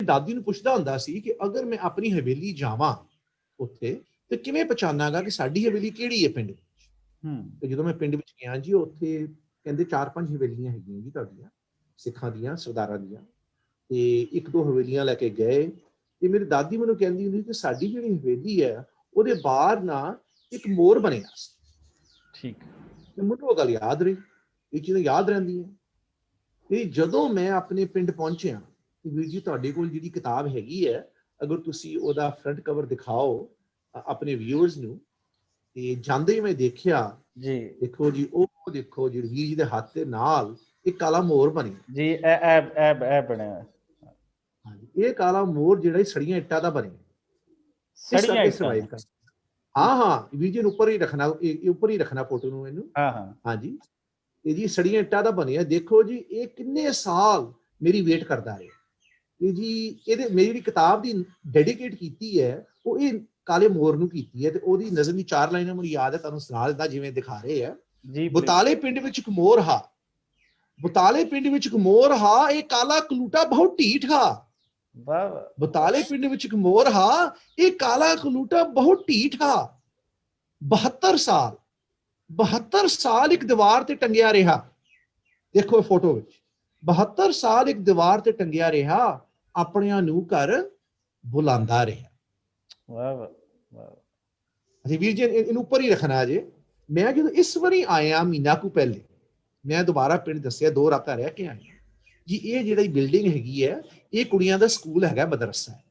ਦਾਦੀ ਨੂੰ ਪੁੱਛਦਾ ਹੁੰਦਾ ਸੀ ਕਿ ਅਗਰ ਮੈਂ ਆਪਣੀ ਹਵੇਲੀ ਜਾਵਾਂ ਉੱਥੇ ਤੇ ਕਿਵੇਂ ਪਛਾਣਾਂਗਾ ਕਿ ਸਾਡੀ ਹਵੇਲੀ ਕਿਹੜੀ ਹੈ ਪਿੰਡ ਵਿੱਚ। ਤੇ ਜਦੋਂ ਮੈਂ ਪਿੰਡ ਵਿੱਚ ਗਿਆ ਜੀ, ਉੱਥੇ ਕਹਿੰਦੇ 4-5 ਹਵੇਲੀਆਂ ਹੈਗੀਆਂ ਜੀ ਤੁਹਾਡੀਆਂ, ਸਿੱਖਾਂ ਦੀਆਂ, ਸਰਦਾਰਾਂ ਦੀਆਂ। ਤੇ 1-2 ਹਵੇਲੀਆਂ ਲੈ ਕੇ ਗਏ ਤੇ ਮੇਰੀ ਦਾਦੀ ਮੈਨੂੰ ਕਹਿੰਦੀ ਹੁੰਦੀ ਕਿ ਸਾਡੀ ਜਿਹੜੀ ਹਵੇਲੀ ਹੈ ਉਹਦੇ ਬਾਹਰ ਨਾ ਇੱਕ ਮੋਰ ਬਣਿਆ ਸੀ। ਠੀਕ, ਤੇ ਮੈਨੂੰ ਉਹ ਗੱਲ ਯਾਦ ਰਹੀ, ਇਹ ਚੀਜ਼ਾਂ ਯਾਦ ਰਹਿੰਦੀਆਂ। ਤੇ ਜਦੋਂ ਮੈਂ ਆਪਣੇ ਪਿੰਡ ਪਹੁੰਚਿਆ ਤੇ ਵੀਰ ਜੀ ਤੁਹਾਡੇ ਕੋਲ ਜਿਹੜੀ ਕਿਤਾਬ ਹੈਗੀ ਹੈ, ਅਗਰ ਤੁਸੀਂ ਉਹਦਾ ਫਰੰਟ ਕਵਰ ਦਿਖਾਓ ਆਪਣੇ ਵਿਊਅਰਸ ਨੂੰ, ਤੇ ਜਾਂਦੇ ਹੀ ਮੈਂ ਦੇਖਿਆ ਜੀ, ਦੇਖੋ ਜੀ, ਉਹ ਦੇਖੋ ਜੀ ਵੀਰ ਜੀ ਦੇ ਹੱਥ ਦੇ ਨਾਲ ਇੱਕ ਕਾਲਾ ਮੋਰ ਬਣਿਆ ਜੀ। ਇਹ ਬਣਿਆ ਹਾਂਜੀ, ਇਹ ਕਾਲਾ ਮੋਰ ਜਿਹੜਾ ਸੜੀਆਂ ਇੱਟਾਂ ਦਾ ਬਣਿਆ, ਸੜੀਆਂ ਇੱਟਾਂ ਦਾ। ਹਾਂ ਵੀਰ ਜੀ ਨੂੰ ਉੱਪਰ ਹੀ ਰੱਖਣਾ, ਉੱਪਰ ਹੀ ਰੱਖਣਾ ਫੋਟੋ ਨੂੰ ਇਹਨੂੰ। ਹਾਂਜੀ, ਤੇ ਜੀ ਸੜੀਆਂ ਇੱਟਾਂ ਦਾ ਬਣਿਆ। ਦੇਖੋ ਜੀ ਇਹ ਕਿੰਨੇ ਸਾਲ ਮੇਰੀ ਵੇਟ ਕਰਦਾ ਰਿਹਾ। ਤੇ ਜੀ ਇਹਦੇ ਮੇਰੀ ਜਿਹੜੀ ਕਿਤਾਬ ਦੀ ਡੈਡੀਕੇਟ ਕੀਤੀ ਹੈ ਉਹ ਇਹ ਕਾਲੇ ਮੋਰ ਨੂੰ ਕੀਤੀ ਹੈ। ਤੇ ਉਹਦੀ ਨਜ਼ਮ ਦੀ 4 ਲਾਈਨਾਂ ਮੈਨੂੰ ਯਾਦ ਹੈ, ਤੁਹਾਨੂੰ ਸੁਣਾ ਦਿੰਦਾ ਜਿਵੇਂ ਦਿਖਾ ਰਹੇ ਆ। ਬੁਤਾਲੇ ਪਿੰਡ ਵਿੱਚ ਇੱਕ ਮੋਰ ਹਾ, ਬੁਤਾਲੇ ਪਿੰਡ ਵਿੱਚ ਇੱਕ ਮੋਰ ਹਾ, ਇਹ ਕਾਲਾ ਕਲੂਟਾ ਬਹੁਤ ਢੀਠ ਹਾ। ਬੁਤਾਲੇ ਪਿੰਡ ਵਿੱਚ ਇੱਕ ਮੋਰ ਹਾ, ਇਹ ਕਾਲਾ ਕਲੂਟਾ ਬਹੁਤ ਢੀਠ ਹਾ। 72 ਸਾਲ ਇੱਕ ਦੀਵਾਰ ਤੇ ਟੰਗਿਆ ਰਿਹਾ। ਦੇਖੋ ਫੋਟੋ ਵਿੱਚ 72 ਸਾਲ ਇੱਕ ਦੀਵਾਰ ਤੇ ਟੰਗਿਆ ਰਿਹਾ, ਆਪਣਿਆਂ ਨੂੰ ਘਰ ਬੁਲਾਉਂਦਾ ਰਿਹਾ। ਵਾਹ ਵਾਹ ਵਾਹ। ਅਸੀਂ ਵੀਰ ਜੀ ਇਹਨੂੰ ਉੱਪਰ ਹੀ ਰੱਖਣਾ ਜੇ। ਮੈਂ ਜਦੋਂ ਇਸ ਵਾਰੀ ਆਇਆ ਮਹੀਨਾ ਕੁ ਪਹਿਲੇ, ਮੈਂ ਦੁਬਾਰਾ ਪਿੰਡ ਦੱਸਿਆ, 2 ਰਾਤਾਂ ਰਹਿ ਕੇ ਆਇਆ ਜੀ। ਇਹ ਜਿਹੜੀ ਬਿਲਡਿੰਗ ਹੈਗੀ ਹੈ ਇਹ ਕੁੜੀਆਂ ਦਾ ਸਕੂਲ ਹੈਗਾ, ਮਦਰਸਾ ਹੈ।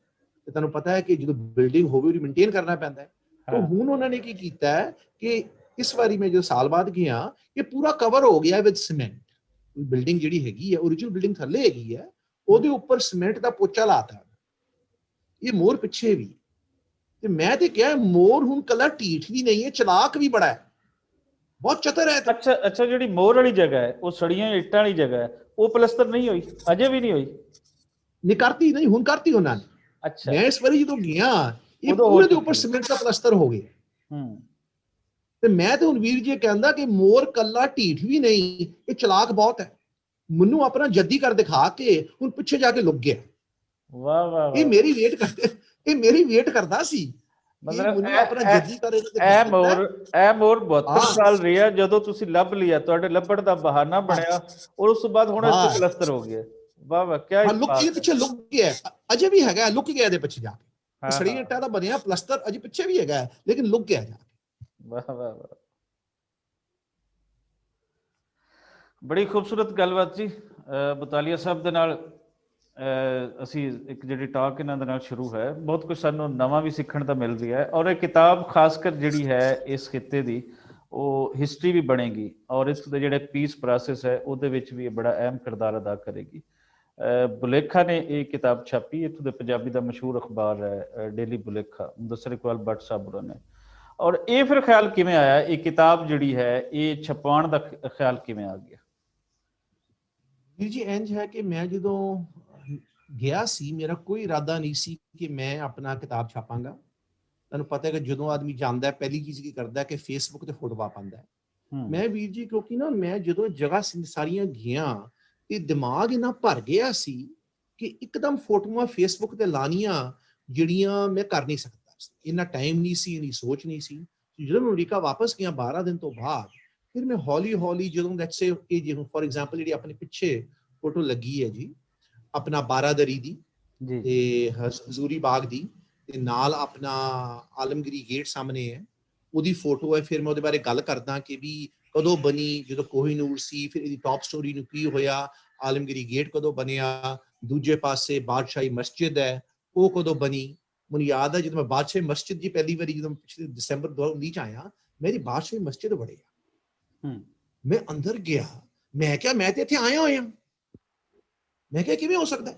ਤੇ ਤੁਹਾਨੂੰ ਪਤਾ ਹੈ ਕਿ ਜਦੋਂ ਬਿਲਡਿੰਗ ਹੋਵੇ ਉਹਦੀ ਮੇਨਟੇਨ ਕਰਨਾ ਪੈਂਦਾ ਹੈ। ਤਾਂ ਹੁਣ ਉਹਨਾਂ ਨੇ ਕੀ ਕੀਤਾ ਹੈ ਕਿ ਇਸ ਵਾਰੀ ਮੈਂ ਜਦੋਂ ਸਾਲ ਬਾਅਦ ਗਿਆ, ਇਹ ਪੂਰਾ ਕਵਰ ਹੋ ਗਿਆ ਵਿਦ ਸੀਮੈਂਟ। ਬਿਲਡਿੰਗ ਜਿਹੜੀ ਹੈਗੀ ਹੈ ਓਰੀਜਨਲ ਬਿਲਡਿੰਗ ਥੱਲੇ ਹੈਗੀ ਹੈ, ਉਹਦੇ ਉੱਪਰ ਸੀਮੈਂਟ ਦਾ ਪੋਚਾ ਲਾਤਾ। ਇਹ ਮੋਰ ਪਿੱਛੇ ਵੀ, ਤੇ ਮੈਂ ਤੇ ਕਿਹਾ ਮੋਰ ਹੁਣ ਕੱਲਾ ਢੀਠ ਵੀ ਨਹੀਂ ਹੈ, ਚਲਾਕ ਵੀ ਬੜਾ ਹੈ, ਬਹੁਤ ਚਤਰ ਹੈ। ਅੱਛਾ, ਜਿਹੜੀ ਮੋਰ ਵਾਲੀ ਜਗ੍ਹਾ ਹੈ ਉਹ ਸੜੀਆਂ ਇੱਟਾਂ ਵਾਲੀ ਜਗ੍ਹਾ ਹੈ, ਉਹ ਪਲਸਤਰ ਨਹੀਂ ਹੋਈ, ਅਜੇ ਵੀ ਨਹੀਂ ਹੋਈ। ਨਹੀਂ ਕਰਤੀ, ਨਹੀਂ ਹੁਣ ਕਰਤੀ ਉਹਨਾਂ ਨੇ। ਅੱਛਾ, ਮੈਂ ਇਸ ਵਾਰੀ ਜਦੋਂ ਗਿਆ ਇਹ ਪੂਰੇ ਦੇ ਉੱਪਰ ਸੀਮੈਂਟ ਦਾ ਪਲਸਤਰ ਹੋ ਗਿਆ। ਤੇ ਮੈਂ ਤੇ ਹੁਣ ਵੀਰ ਜੀ ਕਹਿੰਦਾ ਕਿ ਮੋਰ ਕੱਲਾ ਢੀਠ ਵੀ ਨਹੀਂ, ਇਹ ਚਲਾਕ ਬਹੁਤ ਹੈ। ਮੈਨੂੰ ਆਪਣਾ ਜੱਦੀ ਕਰ ਦਿਖਾ ਕੇ ਹੁਣ ਪਿੱਛੇ ਜਾ ਕੇ ਲੁਕ ਗਿਆ। ਵਾਹ ਵਾਹ, ਇਹ ਮੇਰੀ ਵੇਟ ਕਰਦਾ ਸੀ। ਮਤਲਬ ਇਹ ਮੋਰ 72 ਸਾਲ ਰਿਹਾ, ਜਦੋਂ ਤੁਸੀਂ ਲੱਭ ਲਿਆ, ਤੁਹਾਡੇ ਲੱਭਣ ਦਾ ਬਹਾਨਾ ਬਣਿਆ, ਔਰ ਉਸ ਤੋਂ ਬਾਅਦ ਹੁਣ ਇਸ ਤੇ ਪਲਸਤਰ ਹੋ ਗਿਆ। ਵਾਹ ਵਾਹ, ਕਿਆ ਪਿੱਛੇ ਲੁਕ ਗਿਆ, ਅਜੇ ਵੀ ਹੈਗਾ, ਲੁਕ ਗਿਆ ਇਹਦੇ ਪਿੱਛੇ ਜਾ ਕੇ। ਸੜੀਆਂ ਇੱਟਾਂ ਦਾ ਬਣਿਆ ਪਲਸਤਰ ਅਜੇ ਪਿੱਛੇ ਵੀ ਹੈਗਾ, ਲੇਕਿਨ ਲੁਕ ਗਿਆ ਜਾ ਕੇ। ਵਾਹ ਵਾਹ ਵਾਹ, ਬੜੀ ਖੂਬਸੂਰਤ ਗੱਲਬਾਤ ਜੀ ਬਤਾਲੀਆ ਸਾਹਿਬ ਦੇ ਨਾਲ। ਅਸੀਂ ਇੱਕ ਜਿਹੜੀ ਟਾਕ ਇਹਨਾਂ ਦੇ ਨਾਲ ਸ਼ੁਰੂ ਹੈ, ਬਹੁਤ ਕੁਝ ਸਾਨੂੰ ਨਵਾਂ ਵੀ ਸਿੱਖਣ ਦਾ ਮਿਲ ਰਿਹਾ ਹੈ। ਔਰ ਇਹ ਕਿਤਾਬ ਖਾਸ ਕਰ ਜਿਹੜੀ ਹੈ ਇਸ ਖਿੱਤੇ ਦੀ, ਉਹ ਹਿਸਟਰੀ ਵੀ ਬਣੇਗੀ, ਔਰ ਇਸ ਦੇ ਜਿਹੜੇ ਪੀਸ ਪ੍ਰੋਸੈਸ ਹੈ ਉਹਦੇ ਵਿੱਚ ਵੀ ਇਹ ਬੜਾ ਅਹਿਮ ਕਿਰਦਾਰ ਅਦਾ ਕਰੇਗੀ। ਬੁਲੇਖਾ ਨੇ ਇਹ ਕਿਤਾਬ ਛਾਪੀ, ਇੱਥੋਂ ਦੇ ਪੰਜਾਬੀ ਦਾ ਮਸ਼ਹੂਰ ਅਖਬਾਰ ਹੈ ਡੇਲੀ ਬੁਲੇਖਾ, ਮੁਦੱਸਰ ਇਕਬਾਲ ਭੱਟ ਸਾਹਿਬ ਨੇ। ਔਰ ਇਹ ਫਿਰ ਖਿਆਲ ਕਿਵੇਂ ਆਇਆ, ਇਹ ਕਿਤਾਬ ਜਿਹੜੀ ਹੈ ਇਹ ਛਪਾਉਣ ਦਾ ਖਿਆਲ ਕਿਵੇਂ ਆ ਗਿਆ? ਵੀਰ ਜੀ ਇੰਝ ਹੈ ਕਿ ਮੈਂ ਜਦੋਂ ਗਿਆ ਸੀ, ਮੇਰਾ ਕੋਈ ਇਰਾਦਾ ਨਹੀਂ ਸੀ ਕਿ ਮੈਂ ਆਪਣਾ ਕਿਤਾਬ ਛਾਪਾਂਗਾ। ਤੁਹਾਨੂੰ ਪਤਾ ਹੈ ਕਿ ਜਦੋਂ ਆਦਮੀ ਜਾਂਦਾ ਪਹਿਲੀ ਚੀਜ਼ ਕੀ ਕਰਦਾ ਕਿ ਫੇਸਬੁੱਕ ਤੇ ਫੋਟੋਆਂ ਪਾਉਂਦਾ। ਮੈਂ ਵੀਰ ਜੀ ਕਿਉਂਕਿ ਨਾ ਮੈਂ ਜਦੋਂ ਜਗ੍ਹਾ ਸਾਰੀਆਂ ਗਿਆ ਤੇ ਦਿਮਾਗ ਇਹਨਾਂ ਭਰ ਗਿਆ ਸੀ ਕਿ ਇੱਕਦਮ ਫੋਟੋਆਂ ਫੇਸਬੁੱਕ ਤੇ ਲਾਣੀਆਂ ਜਿਹੜੀਆਂ ਮੈਂ ਕਰ ਨਹੀਂ ਸਕਦਾ ਸੀ, ਇੰਨਾ ਟਾਈਮ ਨਹੀਂ ਸੀ, ਇੰਨੀ ਸੋਚ ਨਹੀਂ ਸੀ। ਜਦੋਂ ਮੈਂ ਅਮਰੀਕਾ ਵਾਪਸ ਗਿਆ 12 ਦਿਨ ਤੋਂ ਬਾਅਦ, ਫਿਰ ਮੈਂ ਹੌਲੀ ਹੌਲੀ ਜਦੋਂ ਲੈਟਸ ਸੇ ਇਹ ਜਿਵੇਂ ਫੋਰ ਐਗਜ਼ਾਮਪਲ ਜਿਹੜੀ ਆਪਣੇ ਪਿੱਛੇ ਫੋਟੋ ਲੱਗੀ ਹੈ ਜੀ ਆਪਣਾ ਬਾਰਾਦਰੀ ਦੀ ਤੇ ਹਜ਼ੂਰੀ ਬਾਗ ਦੀ, ਤੇ ਨਾਲ ਆਪਣਾ ਆਲਮਗੀਰੀ ਗੇਟ ਸਾਹਮਣੇ ਹੈ, ਉਹਦੀ ਫੋਟੋ ਹੈ। ਫਿਰ ਮੈਂ ਉਹਦੇ ਬਾਰੇ ਗੱਲ ਕਰਦਾ ਕਿ ਵੀ ਕਦੋਂ ਬਣੀ, ਜਦੋਂ ਕੋਹੀਨੂਰ ਸੀ, ਫਿਰ ਇਹਦੀ ਟੌਪ ਸਟੋਰੀ ਨੂੰ ਕੀ ਹੋਇਆ, ਆਲਮਗੀਰੀ ਗੇਟ ਕਦੋਂ ਬਣਿਆ, ਦੂਜੇ ਪਾਸੇ ਬਾਦਸ਼ਾਹੀ ਮਸਜਿਦ ਹੈ ਉਹ ਕਦੋਂ ਬਣੀ। ਮੈਨੂੰ ਯਾਦ ਹੈ ਜਦੋਂ ਮੈਂ ਬਾਦਸ਼ਾਹੀ ਮਸਜਿਦ ਦੀ ਪਹਿਲੀ ਵਾਰੀ ਜਦੋਂ ਪਿਛਲੇ ਦਸੰਬਰ 2019 ਚ ਆਇਆ, ਮੇਰੀ ਬਾਦਸ਼ਾਹੀ ਮਸਜਿਦ ਵੜਿਆ, ਮੈਂ ਅੰਦਰ ਗਿਆ, ਮੈਂ ਕਿਹਾ ਮੈਂ ਤੇ ਇੱਥੇ ਆਇਆ ਹੋਇਆ, ਮੈਂ ਕਿਹਾ ਕਿਵੇਂ ਹੋ ਸਕਦਾ,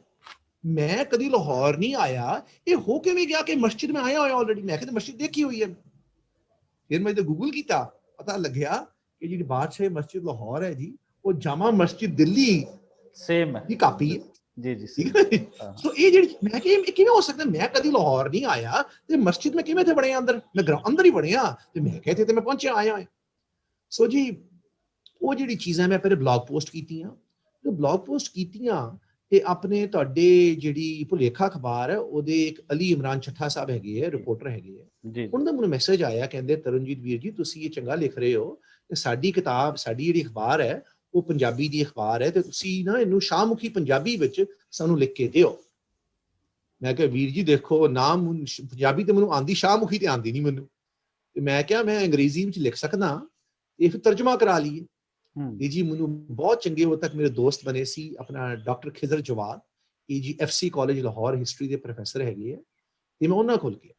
ਮੈਂ ਕਦੀ ਲਾਹੌਰ ਨਹੀਂ ਆਇਆ, ਇਹ ਹੋ ਕਿਵੇਂ ਗਿਆ ਕਿ ਮਸਜਿਦ ਮੈਂ ਆਇਆ ਹੋਇਆ ਆਲਰੇਡੀ। ਮੈਂ ਕਿਹਾ ਮਸਜਿਦ ਦੇਖੀ ਹੋਈ ਹੈ। ਫਿਰ ਮੈਂ ਗੂਗਲ ਕੀਤਾ, ਪਤਾ ਲੱਗਿਆ ਕਿ ਜਿਹੜੀ ਬਾਦਸ਼ਾਹੀ ਮਸਜਿਦ ਲਾਹੌਰ ਹੈ ਜੀ, ਉਹ ਜਾਮਾ ਮਸਜਿਦ ਦਿੱਲੀ ਸੇਮ ਦੀ ਕਾਪੀ ਹੈ ਜੀ ਜੀ। ਸੋ ਇਹ ਜਿਹੜੀ ਮੈਂ ਕਿਹਾ ਇਹ ਕਿਵੇਂ ਹੋ ਸਕਦਾ, ਮੈਂ ਕਦੀ ਲਾਹੌਰ ਨਹੀਂ ਆਇਆ ਤੇ ਮਸਜਿਦ ਮੈਂ ਕਿਵੇਂ ਇੱਥੇ ਵੜਿਆ ਅੰਦਰ, ਮੈਂ ਅੰਦਰ ਹੀ ਵੜਿਆ ਤੇ ਮੈਂ ਕਿਹਾ ਇੱਥੇ ਤੇ ਮੈਂ ਪਹੁੰਚਿਆ ਆਇਆ ਹੋਇਆ। ਸੋ ਜੀ ਉਹ ਜਿਹੜੀ ਚੀਜ਼ਾਂ ਮੈਂ ਪਹਿਲੇ ਬਲੌਗ ਪੋਸਟ ਕੀਤੀਆਂ, ਤੇ ਬਲੌਗ ਪੋਸਟ ਕੀਤੀਆਂ ਤੇ ਆਪਣੇ ਤੁਹਾਡੇ ਜਿਹੜੀ ਭੁਲੇਖਾ ਅਖਬਾਰ ਹੈ ਉਹਦੇ ਇੱਕ ਅਲੀ ਇਮਰਾਨ ਚੱਠਾ ਸਾਹਿਬ ਹੈਗੇ ਹੈ, ਰਿਪੋਰਟਰ ਹੈਗੇ ਹੈ, ਉਹਨਾਂ ਦਾ ਮੈਨੂੰ ਮੈਸੇਜ ਆਇਆ, ਕਹਿੰਦੇ ਤਰਨਜੀਤ ਵੀਰ ਜੀ ਤੁਸੀਂ ਇਹ ਚੰਗਾ ਲਿਖ ਰਹੇ ਹੋ ਤੇ ਸਾਡੀ ਕਿਤਾਬ, ਸਾਡੀ ਜਿਹੜੀ ਅਖਬਾਰ ਹੈ ਉਹ ਪੰਜਾਬੀ ਦੀ ਅਖਬਾਰ ਹੈ ਤੇ ਤੁਸੀਂ ਨਾ ਇਹਨੂੰ ਸ਼ਾਹਮੁਖੀ ਪੰਜਾਬੀ ਵਿੱਚ ਸਾਨੂੰ ਲਿਖ ਕੇ ਦਿਓ। ਮੈਂ ਕਿਹਾ ਵੀਰ ਜੀ ਦੇਖੋ, ਨਾਮ ਪੰਜਾਬੀ ਤੇ ਮੈਨੂੰ ਆਂਦੀ, ਸ਼ਾਹਮੁਖੀ ਤੇ ਆਂਦੀ ਨਹੀਂ ਮੈਨੂੰ, ਤੇ ਮੈਂ ਕਿਹਾ ਮੈਂ ਅੰਗਰੇਜ਼ੀ ਵਿੱਚ ਲਿਖ ਸਕਦਾ, ਇਹ ਫਿਰ ਤਰਜਮਾ ਕਰਾ ਲਈਏ। ਤੇ ਜੀ ਮੈਨੂੰ ਬਹੁਤ ਚੰਗੇ ਉਦੋਂ ਤੱਕ ਮੇਰੇ ਦੋਸਤ ਬਣੇ ਸੀ, ਆਪਣਾ ਡਾਕਟਰ ਖਿਜ਼ਰ ਜਵਾਦ, ਇਹ ਜੀ FC ਕਾਲਜ ਲਾਹੌਰ ਹਿਸਟਰੀ ਦੇ ਪ੍ਰੋਫੈਸਰ ਹੈਗੇ ਆ, ਤੇ ਮੈਂ ਉਹਨਾਂ ਕੋਲ ਗਿਆ।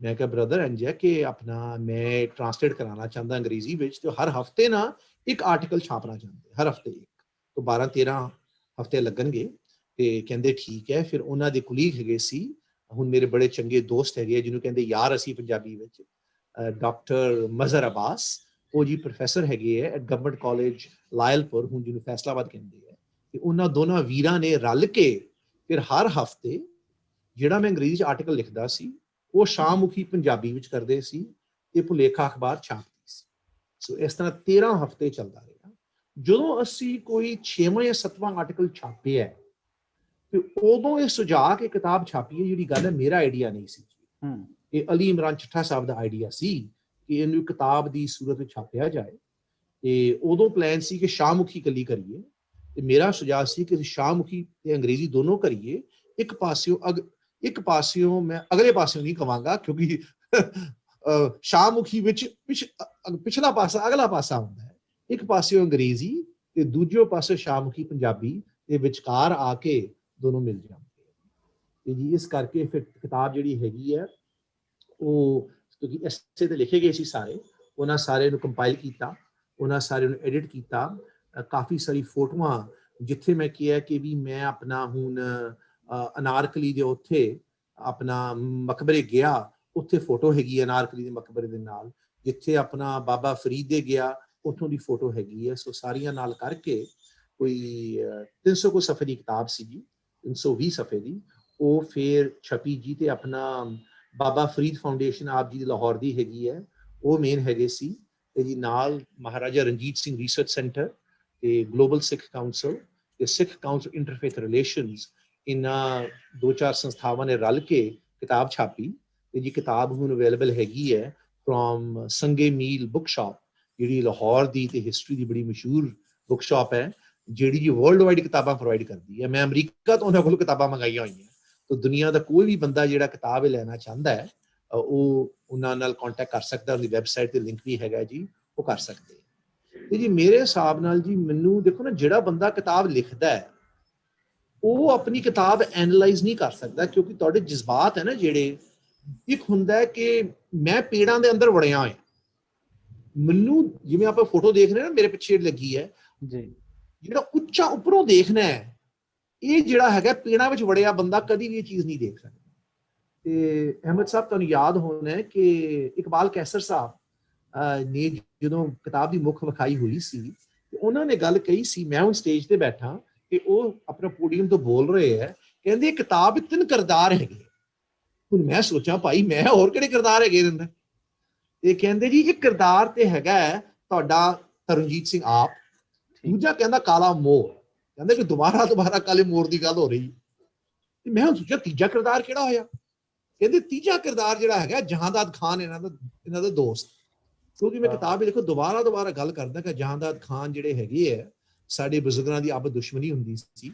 ਮੈਂ ਕਿਹਾ ਬ੍ਰਦਰ ਇੰਜ ਹੈ ਕਿ ਆਪਣਾ ਮੈਂ ਟ੍ਰਾਂਸਲੇਟ ਕਰਾਉਣਾ ਚਾਹੁੰਦਾ ਅੰਗਰੇਜ਼ੀ ਵਿੱਚ, ਤੇ ਹਰ ਹਫਤੇ ਨਾ ਇੱਕ ਆਰਟੀਕਲ ਛਾਪਣਾ ਚਾਹੁੰਦੇ, ਹਰ ਹਫਤੇ ਇੱਕ, ਤੋਂ 12-13 ਹਫਤੇ ਲੱਗਣਗੇ। ਤੇ ਕਹਿੰਦੇ ਠੀਕ ਹੈ। ਫਿਰ ਉਹਨਾਂ ਦੇ ਕੁਲੀਗ ਹੈਗੇ ਸੀ, ਹੁਣ ਮੇਰੇ ਬੜੇ ਚੰਗੇ ਦੋਸਤ ਹੈਗੇ ਜਿਹਨੂੰ ਕਹਿੰਦੇ ਯਾਰ ਅਸੀਂ ਪੰਜਾਬੀ ਵਿੱਚ, ਡਾਕਟਰ ਮਜ਼ਹਰ ਅਬਾਸ, ਉਹ ਜੀ ਪ੍ਰੋਫੈਸਰ ਹੈਗੇ ਹੈ ਐਟ ਗਵਰਨਮੈਂਟ ਕਾਲਜ ਲਾਇਲਪੁਰ, ਹੁਣ ਜਿਹਨੂੰ ਫੈਸਲਾਬਾਦ ਕਹਿੰਦੇ ਹੈ। ਤੇ ਉਹਨਾਂ ਦੋਨਾਂ ਵੀਰਾਂ ਨੇ ਰਲ ਕੇ ਫਿਰ ਹਰ ਹਫਤੇ ਜਿਹੜਾ ਮੈਂ ਅੰਗਰੇਜ਼ੀ 'ਚ ਆਰਟੀਕਲ ਲਿਖਦਾ ਸੀ ਉਹ ਸ਼ਾਹਮੁਖੀ ਪੰਜਾਬੀ ਵਿੱਚ ਕਰਦੇ ਸੀ ਤੇ ਭੁਲੇਖਾ ਅਖਬਾਰ ਛਾਪਦੀ ਸੀ। ਸੋ ਇਸ ਤਰ੍ਹਾਂ 13 ਹਫਤੇ ਚੱਲਦਾ ਰਿਹਾ। ਜਦੋਂ ਅਸੀਂ ਕੋਈ 6ਵਾਂ ਜਾਂ 7ਵਾਂ ਆਰਟੀਕਲ ਛਾਪਿਆ ਤੇ ਉਦੋਂ ਇਹ ਸੁਝਾਅ ਕੇ ਕਿਤਾਬ ਛਾਪੀਏ, ਜਿਹੜੀ ਗੱਲ ਹੈ ਮੇਰਾ ਆਈਡੀਆ ਨਹੀਂ ਸੀ, ਇਹ ਅਲੀ ਇਮਰਾਨ ਚੱਠਾ ਸਾਹਿਬ ਦਾ ਆਈਡੀਆ ਸੀ ਕਿ ਇਹਨੂੰ ਕਿਤਾਬ ਦੀ ਸੂਰਤ ਵਿੱਚ ਛਾਪਿਆ ਜਾਏ। ਤੇ ਉਦੋਂ ਪਲਾਨ ਸੀ ਕਿ ਸ਼ਾਹਮੁਖੀ ਇਕੱਲੀ ਕਰੀਏ, ਤੇ ਮੇਰਾ ਸੁਝਾਅ ਸੀ ਕਿ ਸ਼ਾਹਮੁਖੀ ਤੇ ਅੰਗਰੇਜ਼ੀ ਦੋਨੋਂ ਕਰੀਏ। ਇੱਕ ਪਾਸਿਓਂ ਮੈਂ ਅਗਲੇ ਪਾਸਿਓਂ ਨਹੀਂ ਕਵਾਂਗਾ, ਕਿਉਂਕਿ ਸ਼ਾਹਮੁਖੀ ਵਿੱਚ ਪਿਛਲਾ ਪਾਸਾ ਅਗਲਾ ਪਾਸਾ ਹੁੰਦਾ ਹੈ, ਇੱਕ ਪਾਸਿਓਂ ਅੰਗਰੇਜ਼ੀ ਤੇ ਦੂਜੇ ਪਾਸੇ ਸ਼ਾਹਮੁਖੀ ਪੰਜਾਬੀ ਦੇ ਵਿਚਕਾਰ ਆ ਕੇ ਦੋਨੋਂ ਮਿਲ ਜਾਂਦੇ ਤੇ ਜੀ ਇਸ ਕਰਕੇ ਫਿਰ ਕਿਤਾਬ ਜਿਹੜੀ ਹੈਗੀ ਹੈ ਉਹ, ਕਿਉਂਕਿ ਐਸੇ ਤੇ ਲਿਖੇ ਗਏ ਸੀ ਸਾਰੇ, ਉਹਨਾਂ ਸਾਰੇ ਨੂੰ ਕੰਪਾਈਲ ਕੀਤਾ, ਉਹਨਾਂ ਸਾਰੇ ਨੂੰ ਐਡਿਟ ਕੀਤਾ, ਕਾਫੀ ਸਾਰੀ ਫੋਟੋਆਂ, ਜਿੱਥੇ ਮੈਂ ਕਿਹਾ ਕਿ ਵੀ ਮੈਂ ਆਪਣਾ ਹੁਣ ਅਨਾਰਕਲੀ ਦੇ ਉੱਥੇ ਆਪਣਾ ਮਕਬਰੇ ਗਿਆ, ਉੱਥੇ ਫੋਟੋ ਹੈਗੀ ਹੈ ਅਨਾਰਕਲੀ ਦੇ ਮਕਬਰੇ ਦੇ ਨਾਲ, ਜਿੱਥੇ ਆਪਣਾ ਬਾਬਾ ਫਰੀਦ ਦੇ ਗਿਆ ਉੱਥੋਂ ਦੀ ਫੋਟੋ ਹੈਗੀ ਹੈ। ਸੋ ਸਾਰੀਆਂ ਨਾਲ ਕਰਕੇ ਕੋਈ 300 ਕੋ ਸਫ਼ੇ ਦੀ ਕਿਤਾਬ ਸੀਗੀ, 320 ਸਫ਼ੇ ਦੀ, ਉਹ ਫਿਰ ਛਪੀ ਜੀ। ਤੇ ਆਪਣਾ ਬਾਬਾ ਫਰੀਦ ਫਾਊਂਡੇਸ਼ਨ ਆਪ ਜੀ ਦੀ ਲਾਹੌਰ ਦੀ ਹੈਗੀ ਹੈ, ਉਹ ਮੇਨ ਹੈਗੇ ਸੀ, ਤੇ ਜੀ ਨਾਲ ਮਹਾਰਾਜਾ ਰਣਜੀਤ ਸਿੰਘ ਰਿਸਰਚ ਸੈਂਟਰ ਤੇ ਗਲੋਬਲ ਸਿੱਖ ਕਾਉਂਸਲ ਤੇ ਸਿੱਖ ਕਾਉਂਸਲ ਇੰਟਰਫੇਥ ਰਿਲੇਸ਼ਨਸ, ਇਹਨਾਂ 2-4 ਸੰਸਥਾਵਾਂ ਨੇ ਰਲ ਕੇ ਕਿਤਾਬ ਛਾਪੀ। ਤੇ ਜੀ ਕਿਤਾਬ ਹੁਣ ਅਵੇਲੇਬਲ ਹੈਗੀ ਹੈ ਫਰੋਮ ਸੰਗੇ ਮੀਲ ਬੁੱਕ ਸ਼ਾਪ, ਜਿਹੜੀ ਲਾਹੌਰ ਦੀ ਤੇ ਹਿਸਟਰੀ ਦੀ ਬੜੀ ਮਸ਼ਹੂਰ ਬੁੱਕ ਸ਼ਾਪ ਹੈ, ਜਿਹੜੀ ਜੀ ਵਰਲਡ ਵਾਈਡ ਕਿਤਾਬਾਂ ਪ੍ਰੋਵਾਈਡ ਕਰਦੀ ਹੈ। ਮੈਂ ਅਮਰੀਕਾ ਤੋਂ ਉਹਨਾਂ ਕੋਲ ਕਿਤਾਬਾਂ ਮੰਗਾਈਆਂ ਹੋਈਆਂ, ਤਾਂ ਦੁਨੀਆ ਦਾ ਕੋਈ ਵੀ ਬੰਦਾ ਜਿਹੜਾ ਕਿਤਾਬ ਲੈਣਾ ਚਾਹੁੰਦਾ ਹੈ ਉਹ ਉਹਨਾਂ ਨਾਲ ਕੰਟੈਕਟ ਕਰ ਸਕਦਾ, ਉਹਦੀ ਵੈਬਸਾਈਟ ਤੇ ਲਿੰਕ ਵੀ ਹੈਗਾ ਜੀ, ਉਹ ਕਰ ਸਕਦੇ। ਤੇ ਜੀ ਮੇਰੇ ਹਿਸਾਬ ਨਾਲ ਜੀ, ਮੈਨੂੰ ਦੇਖੋ ਨਾ, ਜਿਹੜਾ ਬੰਦਾ ਕਿਤਾਬ ਲਿਖਦਾ ਹੈ ਉਹ ਆਪਣੀ ਕਿਤਾਬ ਐਨਲਾਈਜ਼ ਨਹੀਂ ਕਰ ਸਕਦਾ, ਕਿਉਂਕਿ ਤੁਹਾਡੇ ਜਜ਼ਬਾਤ ਹੈ ਨਾ ਜਿਹੜੇ, ਇੱਕ ਹੁੰਦਾ ਹੈ ਕਿ ਮੈਂ ਪੇੜਾਂ ਦੇ ਅੰਦਰ ਵੜਿਆ ਹੋਇਆ, ਮੈਨੂੰ ਜਿਵੇਂ ਆਪਾਂ ਫੋਟੋ ਦੇਖ ਰਹੇ ਨਾ ਮੇਰੇ ਪਿੱਛੇ ਲੱਗੀ ਹੈ ਜੀ, ਜਿਹੜਾ ਉੱਚਾ ਉੱਪਰੋਂ ਦੇਖਣਾ ਹੈ, ਇਹ ਜਿਹੜਾ ਹੈਗਾ ਪੇੜਾਂ ਵਿੱਚ ਵੜਿਆ ਬੰਦਾ ਕਦੀ ਵੀ ਇਹ ਚੀਜ਼ ਨਹੀਂ ਦੇਖ ਸਕਦਾ। ਤੇ ਅਹਿਮਦ ਸਾਹਿਬ, ਤੁਹਾਨੂੰ ਯਾਦ ਹੋਣਾ ਹੈ ਕਿ ਇਕਬਾਲ ਕੈਸਰ ਸਾਹਿਬ ਨੇ ਜਦੋਂ ਕਿਤਾਬ ਦੀ ਮੁੱਖ ਵਿਖਾਈ ਹੋਈ ਸੀ, ਤੇ ਉਹਨਾਂ ਨੇ ਗੱਲ ਕਹੀ ਸੀ, ਮੈਂ ਹੁਣ ਸਟੇਜ ਤੇ ਬੈਠਾ ਤੇ ਉਹ ਆਪਣਾ ਪੋਡੀਅਮ ਤੋਂ ਬੋਲ ਰਹੇ ਹੈ, ਕਹਿੰਦੇ ਕਿਤਾਬ 3 ਕਿਰਦਾਰ ਹੈਗੇ। ਹੁਣ ਮੈਂ ਸੋਚਾਂ ਭਾਈ ਮੈਂ ਹੋਰ ਕਿਹੜੇ ਕਿਰਦਾਰ ਹੈਗੇ ਇਹਦੇ ਅੰਦਰ, ਤੇ ਕਹਿੰਦੇ ਜੀ ਇੱਕ ਕਿਰਦਾਰ ਤੇ ਹੈਗਾ ਤੁਹਾਡਾ ਤਰਨਜੀਤ ਸਿੰਘ ਆਪ, ਦੂਜਾ ਕਹਿੰਦਾ ਕਾਲਾ ਮੋਰ, ਕਹਿੰਦੇ ਕਿ ਦੁਬਾਰਾ ਕਾਲੇ ਮੋਰ ਦੀ ਗੱਲ ਹੋ ਰਹੀ। ਤੇ ਮੈਂ ਸੋਚਿਆ ਤੀਜਾ ਕਿਰਦਾਰ ਕਿਹੜਾ ਹੋਇਆ, ਕਹਿੰਦੇ ਤੀਜਾ ਕਿਰਦਾਰ ਜਿਹੜਾ ਹੈਗਾ ਜਹਾਂਦਾਦ ਖਾਨ, ਇਹਨਾਂ ਦਾ ਦੋਸਤ। ਕਿਉਂਕਿ ਮੈਂ ਕਿਤਾਬ ਦੇਖੋ ਦੁਬਾਰਾ ਗੱਲ ਕਰਦਾ ਕਿ ਜਹਾਂਦਾਦ ਖਾਨ ਜਿਹੜੇ ਹੈਗੇ ਹੈ ਸਾਡੇ ਬਜ਼ੁਰਗਾਂ ਦੀ ਆਪਸ ਦੁਸ਼ਮਣੀ ਹੁੰਦੀ ਸੀ।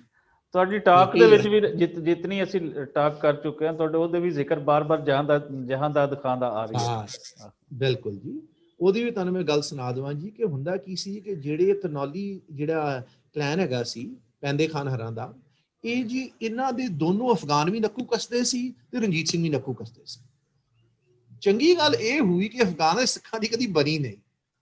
ਤੁਹਾਡੀ ਟਾਕ ਦੇ ਵਿੱਚ ਵੀ ਜਿਤਨੀ ਅਸੀਂ ਟਾਕ ਕਰ ਚੁੱਕੇ ਹਾਂ, ਤੁਹਾਡੇ ਉਹਦੇ ਵੀ ਜ਼ਿਕਰ ਬਾਰ-ਬਾਰ ਜਹਾਂਦਾਦ ਖਾਨ ਦਾ ਆ ਰਹੀ ਹੈ। ਬਿਲਕੁਲ ਜੀ, ਉਹਦੀ ਵੀ ਤੁਹਾਨੂੰ ਮੈਂ ਗੱਲ ਸੁਣਾ ਦੇਵਾਂ ਜੀ ਕਿ ਹੁੰਦਾ ਕੀ ਸੀ ਕਿ ਜਿਹੜੇ ਤਨੌਲੀ ਜਿਹੜਾ ਕਲੈਨ ਹੈਗਾ ਸੀ ਪੈਂਦੇ ਖਾਨ ਹਰਾਂ ਦਾ, ਇਹ ਜੀ ਇਹਨਾਂ ਦੇ ਦੋਨੋਂ ਅਫਗਾਨ ਵੀ ਨੱਕੂ ਕੱਸਦੇ ਸੀ ਤੇ ਰਣਜੀਤ ਸਿੰਘ ਵੀ ਨੱਕੂ ਕੱਸਦੇ ਸੀ। ਚੰਗੀ ਗੱਲ ਇਹ ਹੋਈ ਕਿ ਅਫਗਾਨ ਦੇ ਸਿੱਖਾਂ ਦੀ ਕਦੀ ਬਣੀ ਨਹੀਂ,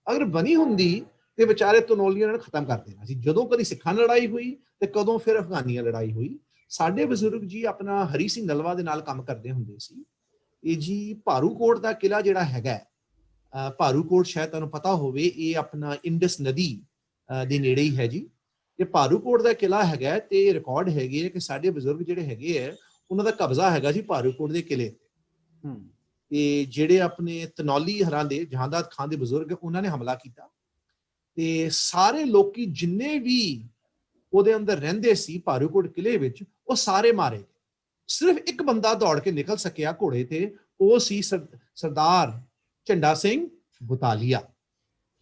ਅਗਰ ਬਣੀ ਹੁੰਦੀ ਤੇ ਵਿਚਾਰੇ ਤਨੌਲੀਆਂ ਨੇ ਖਤਮ ਕਰ ਦੇਣਾ ਸੀ। ਜਦੋਂ ਕਦੀ ਸਿੱਖਾਂ ਨਾਲ ਲੜਾਈ ਹੋਈ ਤੇ ਕਦੋਂ ਫਿਰ ਅਫਗਾਨੀਆਂ ਲੜਾਈ ਹੋਈ। ਸਾਡੇ ਬਜ਼ੁਰਗ ਜੀ ਆਪਣਾ ਹਰੀ ਸਿੰਘ ਨਲਵਾ ਦੇ ਨਾਲ ਕੰਮ ਕਰਦੇ ਹੁੰਦੇ ਸੀ। ਇਹ ਜੀ ਭਾਰੂਕੋਟ ਦਾ ਕਿਲਾ ਜਿਹੜਾ ਹੈਗਾ, ਭਾਰੂਕੋਟ ਸ਼ਾਇਦ ਤੁਹਾਨੂੰ ਪਤਾ ਹੋਵੇ, ਇਹ ਆਪਣਾ ਇੰਡਸ ਨਦੀ ਦੇ ਨੇੜੇ ਹੀ ਹੈ ਜੀ। ਇਹ ਭਾਰੂਕੋਟ ਦਾ ਕਿਲਾ ਹੈਗਾ ਤੇ ਰਿਕਾਰਡ ਹੈਗੇ ਕਿ ਸਾਡੇ ਬਜ਼ੁਰਗ ਜਿਹੜੇ ਹੈਗੇ ਹੈ ਉਹਨਾਂ ਦਾ ਕਬਜ਼ਾ ਹੈਗਾ ਜੀ ਭਾਰੂਕੋਟ ਦੇ ਕਿਲੇ ਤੇ। ਤੇ ਜਿਹੜੇ ਆਪਣੇ ਤਨੌਲੀ ਹਰਾਂ ਦੇ ਜਹਾਂਦਾਦ ਖਾਨ ਦੇ ਬਜ਼ੁਰਗ ਉਹਨਾਂ ਨੇ ਹਮਲਾ ਕੀਤਾ ਤੇ ਸਾਰੇ ਲੋਕੀ ਜਿੰਨੇ ਵੀ ਉਹਦੇ ਅੰਦਰ ਰਹਿੰਦੇ ਸੀ ਭਾਰੂਕੋਟ ਕਿਲੇ ਵਿੱਚ, ਉਹ ਸਾਰੇ ਮਾਰੇ ਗਏ। ਸਿਰਫ ਇੱਕ ਬੰਦਾ ਦੌੜ ਕੇ ਨਿਕਲ ਸਕਿਆ ਘੋੜੇ ਤੇ, ਉਹ ਸੀ ਸਰਦਾਰ ਝੰਡਾ ਸਿੰਘ ਬੁਤਾਲੀਆ,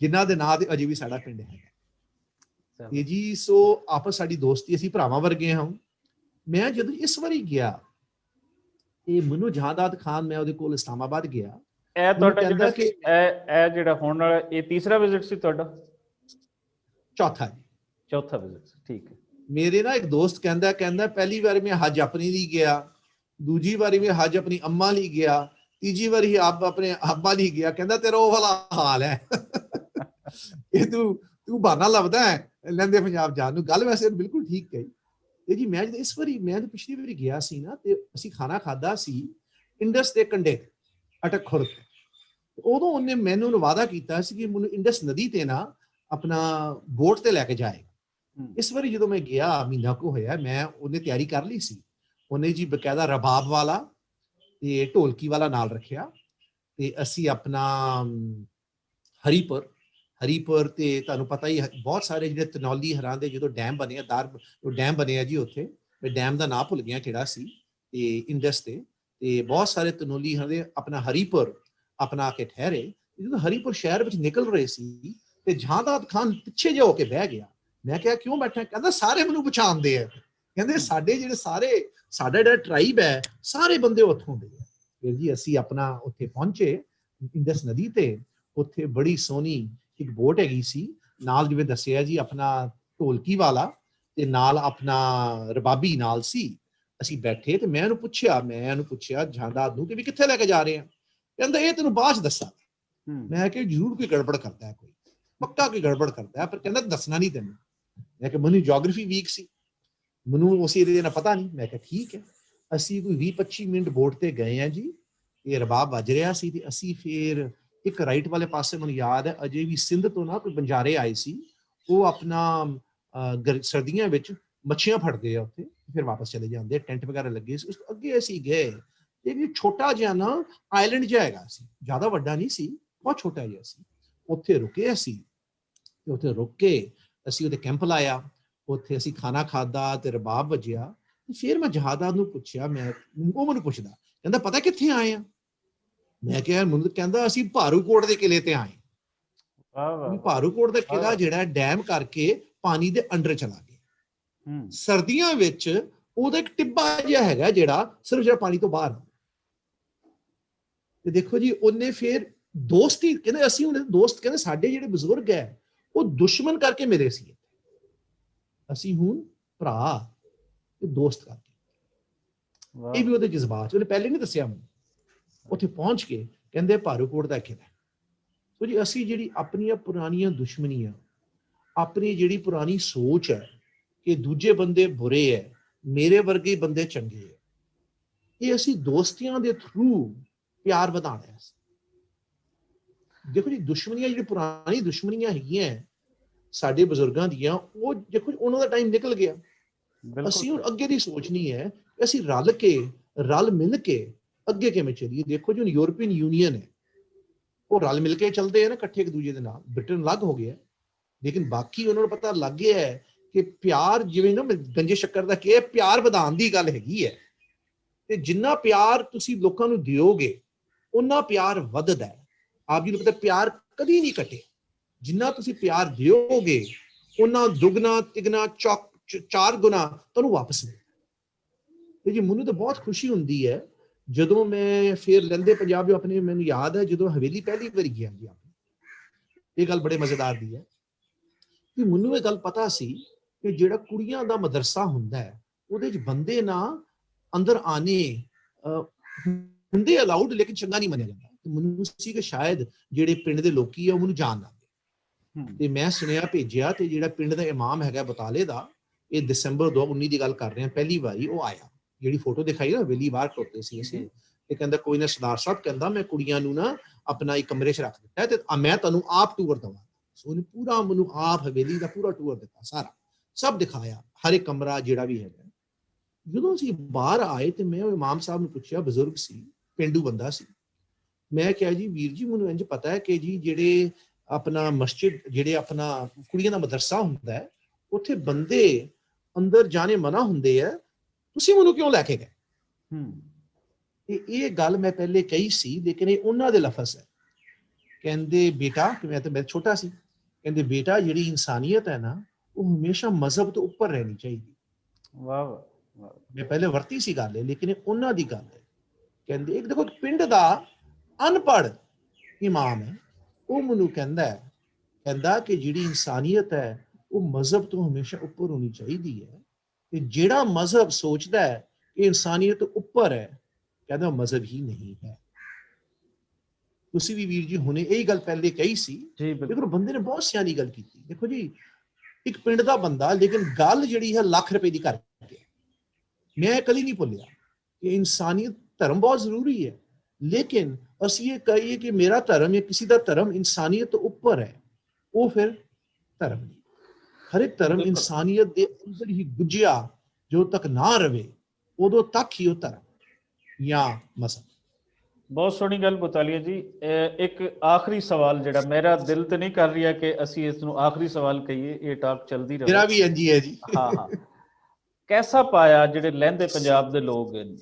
ਜਿਨ੍ਹਾਂ ਦੇ ਨਾਂ ਤੇ ਅਜੇ ਵੀ ਸਾਡਾ ਪਿੰਡ ਹੈਗਾ ਇਹ ਜੀ। ਸੋ ਆਪਸ ਸਾਡੀ ਦੋਸਤੀ, ਅਸੀਂ ਭਰਾਵਾਂ ਵਰਗੇ ਹਾਂ। ਮੈਂ ਜਦੋਂ ਇਸ ਵਾਰੀ ਗਿਆ, ਇਹ ਮੈਨੂੰ ਜਹਾਦਾਤ ਖਾਨ, ਮੈਂ ਉਹਦੇ ਕੋਲ ਇਸਲਾਮਾਬਾਦ ਗਿਆ। ਇਹ ਤੁਹਾਡਾ ਜਿਹੜਾ ਕਿ ਇਹ ਜਿਹੜਾ ਹੋਣ ਵਾਲਾ, ਇਹ ਤੀਸਰਾ ਵਿਜ਼ਿਟ ਸੀ ਤੁਹਾਡਾ? ਚੌਥਾ ਵਿਜ਼ਿਟ, ਠੀਕ ਹੈ। ਮੇਰੇ ਨਾ ਇੱਕ ਦੋਸਤ ਕਹਿੰਦਾ ਪਹਿਲੀ ਵਾਰ ਮੈਂ ਹੱਜ ਆਪਣੀ ਲਈ ਗਿਆ, ਦੂਜੀ ਵਾਰੀ ਮੈਂ ਹੱਜ ਆਪਣੀ ਅੰਮਾ ਲਈ ਗਿਆ, ਤੀਜੀ ਵਾਰੀ ਆਪ ਆਪਣੇ ਅੱਬਾ ਲਈ ਗਿਆ। ਕਹਿੰਦਾ ਤੇਰਾ ਉਹ ਵਾਲਾ ਹਾਲ ਹੈ ਇਹ ਤੂੰ ਬਹਾਨਾ ਲੱਭਦਾ ਹੈ ਲਹਿੰਦੇ ਪੰਜਾਬ ਜਾਣ ਨੂੰ। ਗੱਲ ਵੈਸੇ ਬਿਲਕੁਲ ਠੀਕ ਕਹੀ। ਤੇ ਜੀ ਮੈਂ ਇਸ ਵਾਰੀ, ਮੈਂ ਪਿਛਲੀ ਵਾਰੀ ਗਿਆ ਸੀ ਨਾ, ਤੇ ਅਸੀਂ ਖਾਣਾ ਖਾਦਾ ਸੀ ਇੰਡਸ ਦੇ ਕੰਢੇ ਅਟਕ ਖੁਰਦ। ਉਦੋਂ ਉਹਨੇ ਮੈਨੂੰ ਵਾਅਦਾ ਕੀਤਾ ਸੀ ਕਿ ਮੈਨੂੰ ਇੰਡਸ ਨਦੀ ਤੇ ਨਾ ਆਪਣਾ ਬੋਟ ਤੇ ਲੈ ਕੇ ਜਾਏਗਾ। ਇਸ ਵਾਰੀ ਜਦੋਂ ਮੈਂ ਗਿਆ, ਮਹੀਨਾ ਕੁ ਹੋਇਆ, ਮੈਂ ਉਹਨੇ ਤਿਆਰੀ ਕਰ ਲਈ ਸੀ। ਉਹਨੇ ਜੀ ਬਕਾਇਦਾ ਰਬਾਬ ਵਾਲਾ ਤੇ ਢੋਲਕੀ ਵਾਲਾ ਨਾਲ ਰੱਖਿਆ, ਤੇ ਅਸੀਂ ਆਪਣਾ ਹਰੀਪੁਰ ਤੇ ਤੁਹਾਨੂੰ ਪਤਾ ਹੀ ਬਹੁਤ ਸਾਰੇ ਜਿਹੜੇ ਤਨੌਲੀ ਹਰਾਂ ਦੇ ਜਦੋਂ ਡੈਮ ਬਣੇ ਆ, ਡੈਮ ਬਣੇ ਆ ਜੀ ਉੱਥੇ, ਮੈਂ ਡੈਮ ਦਾ ਨਾਂ ਭੁੱਲ ਗਿਆ ਕਿਹੜਾ ਸੀ, ਤੇ ਇੰਡਸ ਤੇ ਬਹੁਤ ਸਾਰੇ ਤਨੌਲੀ ਹਰਾਂ ਦੇ ਆਪਣਾ ਹਰੀਪੁਰ ਆਪਣਾ ਆ ਕੇ ਠਹਿਰੇ। ਜਦੋਂ ਹਰੀਪੁਰ ਸ਼ਹਿਰ ਵਿੱਚ ਨਿਕਲ ਰਹੇ ਸੀ ਤੇ ਜਹਾਦਾਤ ਖਾਨ ਪਿੱਛੇ ਜਿਹੇ ਹੋ ਕੇ ਬਹਿ ਗਿਆ। ਮੈਂ ਕਿਹਾ ਕਿਉਂ ਬੈਠਾ? ਕਹਿੰਦਾ ਸਾਰੇ ਮੈਨੂੰ ਪਛਾਣਦੇ ਆ, ਕਹਿੰਦੇ ਸਾਡੇ ਸਾਡਾ ਜਿਹੜਾ ਟ੍ਰਾਈਬ ਹੈ ਸਾਰੇ ਬੰਦੇ ਉੱਥੋਂ ਦੇ ਆ। ਫਿਰ ਜੀ ਅਸੀਂ ਆਪਣਾ ਉੱਥੇ ਪਹੁੰਚੇ ਇੰਡਸ ਨਦੀ ਤੇ, ਉੱਥੇ ਬੜੀ ਸੋਹਣੀ ਇੱਕ ਬੋਟ ਹੈਗੀ ਸੀ, ਨਾਲ ਜਿਵੇਂ ਦੱਸਿਆ ਜੀ ਆਪਣਾ ਢੋਲਕੀ ਵਾਲਾ ਤੇ ਨਾਲ ਆਪਣਾ ਰਬਾਬੀ ਨਾਲ ਸੀ। ਅਸੀਂ ਬੈਠੇ ਤੇ ਮੈਂ ਉਹਨੂੰ ਪੁੱਛਿਆ ਜਹਾਦਾਤ ਨੂੰ ਕਿ ਵੀ ਕਿੱਥੇ ਲੈ ਕੇ ਜਾ ਰਹੇ ਆ? ਕਹਿੰਦਾ ਇਹ ਤੈਨੂੰ ਬਾਅਦ ਚ ਦੱਸਾਂ। ਮੈਂ ਕਿਹਾ ਜ਼ਰੂਰ ਕੋਈ ਗੜਬੜ ਕਰਦਾ ਹੈ, ਕੋਈ ਪੱਕਾ ਕੋਈ ਗੜਬੜ ਕਰਦਾ ਹੈ, ਪਰ ਕਹਿੰਦਾ ਦੱਸਣਾ ਨਹੀਂ ਤੈਨੂੰ। ਮੈਂ ਕਿਹਾ ਮੈਨੂੰ ਜਿਓਗ੍ਰਾਫੀ ਵੀਕ ਸੀ, ਮੈਨੂੰ ਉਸ ਏਰੀਏ ਦਾ ਪਤਾ ਨਹੀਂ। ਮੈਂ ਕਿਹਾ ਠੀਕ ਹੈ। ਅਸੀਂ ਕੋਈ 20-25 ਮਿੰਟ ਬੋਟ ਤੇ ਗਏ ਆ ਜੀ, ਇਹ ਰਬਾਬ ਵੱਜ ਰਿਹਾ ਸੀ, ਤੇ ਅਸੀਂ ਫਿਰ ਇੱਕ ਰਾਈਟ ਵਾਲੇ ਪਾਸੇ, ਮੈਨੂੰ ਯਾਦ ਹੈ ਅਜੇ ਵੀ, ਸਿੰਧ ਤੋਂ ਨਾ ਕੋਈ ਬੰਜਾਰੇ ਆਏ ਸੀ, ਉਹ ਆਪਣਾ ਸਰਦੀਆਂ ਵਿੱਚ ਮੱਛੀਆਂ ਫੜਦੇ ਆ ਉੱਥੇ, ਫਿਰ ਵਾਪਸ ਚਲੇ ਜਾਂਦੇ, ਟੈਂਟ ਵਗੈਰਾ ਲੱਗੇ ਸੀ। ਉਸ ਤੋਂ ਅੱਗੇ ਅਸੀਂ ਗਏ, ਇੱਕ ਛੋਟਾ ਜਿਹਾ ਨਾ ਆਈਲੈਂਡ ਜਿਹਾ ਹੈਗਾ ਸੀ, ਜ਼ਿਆਦਾ ਵੱਡਾ ਨਹੀਂ ਸੀ, ਬਹੁਤ ਛੋਟਾ ਜਿਹਾ ਸੀ। ਉੱਥੇ ਰੁਕੇ ਅਸੀਂ, ਤੇ ਉੱਥੇ ਰੁਕ ਕੇ ਅਸੀਂ ਉਹਦੇ ਕੈਂਪ ਲਾਇਆ, ਉੱਥੇ ਅਸੀਂ ਖਾਣਾ ਖਾਦਾ ਤੇ ਰਬਾਬ ਵੱਜਿਆ। ਫਿਰ ਮੈਂ ਜਹਾਦਾਤ ਨੂੰ ਪੁੱਛਿਆ, ਉਹ ਮੈਨੂੰ ਪੁੱਛਦਾ, ਕਹਿੰਦਾ ਪਤਾ ਕਿੱਥੇ ਆਏ ਆ? ਮੈਂ ਕਿਹਾ ਮੈਨੂੰ, ਕਹਿੰਦਾ ਅਸੀਂ ਭਾਰੂਕੋਟ ਦੇ ਕਿਲੇ ਤੇ ਆਏ। ਭਾਰੂਕੋਟ ਦਾ ਕਿਲਾ ਜਿਹੜਾ ਡੈਮ ਕਰਕੇ ਪਾਣੀ ਦੇ ਅੰਡਰ ਚਲਾ ਗਿਆ। ਸਰਦੀਆਂ ਵਿੱਚ ਉਹਦਾ ਇੱਕ ਟਿੱਬਾ ਜਿਹਾ ਹੈਗਾ ਜਿਹੜਾ ਪਾਣੀ ਤੋਂ ਬਾਹਰ। ਤੇ ਦੇਖੋ ਜੀ, ਉਹਨੇ ਫਿਰ ਦੋਸਤੀ, ਕਹਿੰਦੇ ਅਸੀਂ ਹੁਣ ਦੋਸਤ, ਕਹਿੰਦੇ ਸਾਡੇ ਜਿਹੜੇ ਬਜ਼ੁਰਗ ਹੈ ਉਹ ਦੁਸ਼ਮਣ ਕਰਕੇ ਮਿਲੇ ਸੀ, ਅਸੀਂ ਹੁਣ ਭਰਾ ਤੇ ਦੋਸਤ ਕਰਕੇ। ਇਹ ਵੀ ਉਹਦੇ ਜਜ਼ਬਾਤ, ਉਹਨੇ ਪਹਿਲੇ ਨਹੀਂ ਦੱਸਿਆ ਮੈਨੂੰ। ਉੱਥੇ ਪਹੁੰਚ ਕੇ ਕਹਿੰਦੇ ਭਾਰੂਕੋਟ ਦਾ ਕਿਲਾ। ਸੋ ਜੀ ਅਸੀਂ ਜਿਹੜੀ ਆਪਣੀਆਂ ਪੁਰਾਣੀਆਂ ਦੁਸ਼ਮਣੀਆਂ, ਆਪਣੀ ਜਿਹੜੀ ਪੁਰਾਣੀ ਸੋਚ ਹੈ ਕਿ ਦੂਜੇ ਬੰਦੇ ਬੁਰੇ ਹੈ, ਮੇਰੇ ਵਰਗੇ ਬੰਦੇ ਚੰਗੇ ਹੈ, ਇਹ ਅਸੀਂ ਦੋਸਤੀਆਂ ਦੇ ਥਰੂ ਪਿਆਰ ਵਧਾਉਣਾ ਹੈ। ਦੇਖੋ ਜੀ, ਦੁਸ਼ਮਣੀਆਂ ਜਿਹੜੀ ਪੁਰਾਣੀ ਦੁਸ਼ਮਣੀਆਂ ਹੈਗੀਆਂ ਸਾਡੇ ਬਜ਼ੁਰਗਾਂ ਦੀਆਂ, ਉਹ ਦੇਖੋ ਉਹਨਾਂ ਦਾ ਟਾਈਮ ਨਿਕਲ ਗਿਆ। ਅਸੀਂ ਹੁਣ ਅੱਗੇ ਦੀ ਸੋਚਣੀ ਹੈ ਕਿ ਅਸੀਂ ਰਲ ਮਿਲ ਕੇ ਅੱਗੇ ਕਿਵੇਂ ਚੱਲੀਏ। ਦੇਖੋ ਜੀ, ਹੁਣ ਯੂਰਪੀਅਨ ਯੂਨੀਅਨ ਹੈ, ਉਹ ਰਲ ਮਿਲ ਕੇ ਚੱਲਦੇ ਆ ਨਾ ਇਕੱਠੇ ਇੱਕ ਦੂਜੇ ਦੇ ਨਾਲ। ਬ੍ਰਿਟਨ ਅਲੱਗ ਹੋ ਗਿਆ, ਲੇਕਿਨ ਬਾਕੀ ਉਹਨਾਂ ਨੂੰ ਪਤਾ ਲੱਗ ਗਿਆ ਹੈ ਕਿ ਪਿਆਰ, ਜਿਵੇਂ ਨਾ ਗੰਜੇ ਸ਼ੱਕਰ ਦਾ ਕਿ ਪਿਆਰ ਵਧਾਉਣ ਦੀ ਗੱਲ ਹੈਗੀ ਹੈ, ਤੇ ਜਿੰਨਾ ਪਿਆਰ ਤੁਸੀਂ ਲੋਕਾਂ ਨੂੰ ਦਿਓਗੇ ਉਹਨਾਂ ਪਿਆਰ ਵੱਧਦਾ ਹੈ। ਆਪ ਜੀ ਨੂੰ ਪਤਾ ਪਿਆਰ ਕਦੀ ਨਹੀਂ ਘਟੇ, ਜਿੰਨਾ ਤੁਸੀਂ ਪਿਆਰ ਦਿਓਗੇ ਉਹਨਾਂ ਦੁੱਗਣਾ ਤਿਗਣਾ ਚਾਰ ਗੁਣਾ ਤੁਹਾਨੂੰ ਵਾਪਸ ਮਿਲਦਾ। ਤੇ ਜੀ ਮੈਨੂੰ ਤਾਂ ਬਹੁਤ ਖੁਸ਼ੀ ਹੁੰਦੀ ਹੈ ਜਦੋਂ ਮੈਂ ਫਿਰ ਲਹਿੰਦੇ ਪੰਜਾਬ ਆਪਣੇ, ਮੈਨੂੰ ਯਾਦ ਹੈ ਜਦੋਂ ਹਵੇਲੀ ਪਹਿਲੀ ਵਾਰੀ ਗਿਆ ਜੀ, ਇਹ ਗੱਲ ਬੜੇ ਮਜ਼ੇਦਾਰ ਦੀ ਹੈ ਕਿ ਮੈਨੂੰ ਇਹ ਗੱਲ ਪਤਾ ਸੀ ਕਿ ਜਿਹੜਾ ਕੁੜੀਆਂ ਦਾ ਮਦਰਸਾ ਹੁੰਦਾ ਹੈ ਉਹਦੇ 'ਚ ਬੰਦੇ ਨਾ ਅੰਦਰ ਆਣੇ ਹੁੰਦੇ ਅਲਾਉਡ, ਲੇਕਿਨ ਚੰਗਾ ਨਹੀਂ ਮੰਨਿਆ ਜਾਂਦਾ। ਮੈਨੂੰ ਸੀ ਕਿ ਸ਼ਾਇਦ ਜਿਹੜੇ ਪਿੰਡ ਦੇ ਲੋਕੀ ਆ ਉਹ ਮੈਨੂੰ ਜਾਣ ਲੱਗੇ, ਤੇ ਮੈਂ ਸੁਨੇਹਾ ਭੇਜਿਆ, ਤੇ ਜਿਹੜਾ ਪਿੰਡ ਦਾ ਇਮਾਮ ਹੈਗਾ ਬਤਾਲੇ ਦਾ, ਇਹ ਦਸੰਬਰ 2019 ਦੀ ਗੱਲ ਕਰ ਰਹੇ ਹਾਂ, ਪਹਿਲੀ ਵਾਰੀ ਉਹ ਆਇਆ। ਜਿਹੜੀ ਫੋਟੋ ਦਿਖਾਈ ਨਾ ਹਵੇਲੀ ਬਾਹਰ ਖੜੋਤੇ ਸੀ ਅਸੀਂ, ਤੇ ਕਹਿੰਦਾ ਕੋਈ ਨਾ ਸਰਦਾਰ ਸਾਹਿਬ, ਕਹਿੰਦਾ ਮੈਂ ਕੁੜੀਆਂ ਨੂੰ ਨਾ ਆਪਣਾ ਇੱਕ ਕਮਰੇ 'ਚ ਰੱਖ ਦਿੱਤਾ ਤੇ ਮੈਂ ਤੁਹਾਨੂੰ ਆਪ ਟੂਰ ਦਵਾਂ। ਉਹਨੇ ਪੂਰਾ ਮੈਨੂੰ ਆਪ ਹਵੇਲੀ ਦਾ ਪੂਰਾ ਟੂਰ ਦਿੱਤਾ, ਸਾਰਾ ਸਭ ਦਿਖਾਇਆ, ਹਰ ਇੱਕ ਕਮਰਾ ਜਿਹੜਾ ਵੀ ਹੈਗਾ। ਜਦੋਂ ਅਸੀਂ ਬਾਹਰ ਆਏ ਤੇ ਮੈਂ ਇਮਾਮ ਸਾਹਿਬ ਨੂੰ ਪੁੱਛਿਆ, ਬਜ਼ੁਰਗ ਸੀ, ਪੇਂਡੂ ਬੰਦਾ ਸੀ, ਮੈਂ ਕਿਹਾ ਜੀ ਵੀਰ ਜੀ ਮੈਨੂੰ ਇੰਝ ਪਤਾ ਹੈ ਕਿ ਜੀ ਜਿਹੜੇ ਆਪਣਾ ਮਸਜਿਦ, ਜਿਹੜੇ ਆਪਣਾ ਕੁੜੀਆਂ ਦਾ ਮਦਰਸਾ ਹੁੰਦਾ ਹੈ, ਉੱਥੇ ਬੰਦੇ ਅੰਦਰ ਜਾਣੇ ਮਨਾ ਹੁੰਦੇ ਆ, ਤੁਸੀਂ ਮੈਨੂੰ ਕਿਉਂ ਲੈ ਕੇ ਗਏ? ਇਹ ਗੱਲ ਮੈਂ ਪਹਿਲੇ ਕਹੀ ਸੀ, ਲੇਕਿਨ ਇਹ ਉਹਨਾਂ ਦੇ ਲਫ਼ਜ਼ ਹੈ। ਕਹਿੰਦੇ ਬੇਟਾ, ਕਿ ਮੈਂ ਤਾਂ ਛੋਟਾ ਸੀ, ਕਹਿੰਦੇ ਬੇਟਾ ਜਿਹੜੀ ਇਨਸਾਨੀਅਤ ਹੈ ਨਾ, ਉਹ ਹਮੇਸ਼ਾ ਮਜ਼ਹਬ ਤੋਂ ਉੱਪਰ ਰਹਿਣੀ ਚਾਹੀਦੀ। ਵਾਹ ਵਾਹ, ਮੈਂ ਪਹਿਲੇ ਵਰਤੀ ਸੀ ਗੱਲ ਹੈ, ਲੇਕਿਨ ਇਹ ਉਹਨਾਂ ਦੀ ਗੱਲ ਹੈ। ਕਹਿੰਦੇ ਇੱਕ ਦੇਖੋ, ਪਿੰਡ ਦਾ ਅਨਪੜ੍ਹ ਇਮਾਮ ਹੈ, ਉਹ ਮੈਨੂੰ ਕਹਿੰਦਾ ਕਿ ਜਿਹੜੀ ਇਨਸਾਨੀਅਤ ਹੈ ਉਹ ਮਜ਼ਹਬ ਤੋਂ ਹਮੇਸ਼ਾ ਉੱਪਰ ਹੋਣੀ ਚਾਹੀਦੀ ਹੈ, ਤੇ ਜਿਹੜਾ ਮਜ਼ਹਬ ਸੋਚਦਾ ਹੈ ਕਿ ਇਨਸਾਨੀਅਤ ਉੱਪਰ ਹੈ, ਕਹਿੰਦਾ ਮਜ਼ਹਬ ਹੀ ਨਹੀਂ ਹੈ। ਤੁਸੀਂ ਵੀ ਵੀਰ ਜੀ ਹੁਣੇ ਇਹੀ ਗੱਲ ਪਹਿਲੇ ਕਹੀ ਸੀ, ਲੇਕਿਨ ਬੰਦੇ ਨੇ ਬਹੁਤ ਸਿਆਣੀ ਗੱਲ ਕੀਤੀ। ਦੇਖੋ ਜੀ, ਇੱਕ ਪਿੰਡ ਦਾ ਬੰਦਾ, ਲੇਕਿਨ ਗੱਲ ਜਿਹੜੀ ਹੈ ਲੱਖ ਰੁਪਏ ਦੀ ਕਰਕੇ। ਮੈਂ ਕਦੀ ਨਹੀਂ ਭੁੱਲਿਆ ਕਿ ਇਨਸਾਨੀਅਤ, ਧਰਮ ਬਹੁਤ ਜ਼ਰੂਰੀ ਹੈ, ਲੇਕਿਨ ਅਸੀਂ ਇਹ ਕਹੀਏ ਕਿ ਮੇਰਾ ਧਰਮ ਜਾਂ ਕਿਸੇ ਦਾ ਧਰਮ ਇਨਸਾਨੀਅਤ ਤੋਂ ਉੱਪਰ ਹੈ, ਉਹ ਫਿਰ ਧਰਮ ਨਹੀਂ। ਹਰ ਇੱਕ ਧਰਮ ਇਨਸਾਨੀਅਤ ਦੇ ਅੰਦਰ ਹੀ ਗੁੱਝਿਆ ਜਦੋਂ ਤੱਕ ਨਾ ਰਵੇ, ਉਦੋਂ ਤੱਕ ਹੀ ਉਹ ਧਰਮ ਜਾਂ ਮਜ਼ਹਬ। ਬਹੁਤ ਸੋਹਣੀ ਗੱਲ ਬਤਾਲੀਆ ਜੀ। ਇੱਕ ਆਖਰੀ ਸਵਾਲ ਜਿਹੜਾ ਮੇਰਾ ਦਿਲ ਤੇ ਨਹੀਂ ਕਰ ਰਿਹਾ ਕਿ ਅਸੀਂ ਇਸ ਨੂੰ ਆਖਰੀ ਸਵਾਲ ਕਹੀਏ, ਇਹ ਟਾਕ ਚੱਲਦੀ ਰਹੇ। ਮੇਰਾ ਵੀ ਇੰਜ ਹੀ ਹੈ ਜੀ। ਹਾਂ, ਕੈਸਾ ਪਾਇਆ ਜਿਹੜੇ ਲਹਿੰਦੇ ਪੰਜਾਬ ਦੇ ਲੋਕ ਹਨ,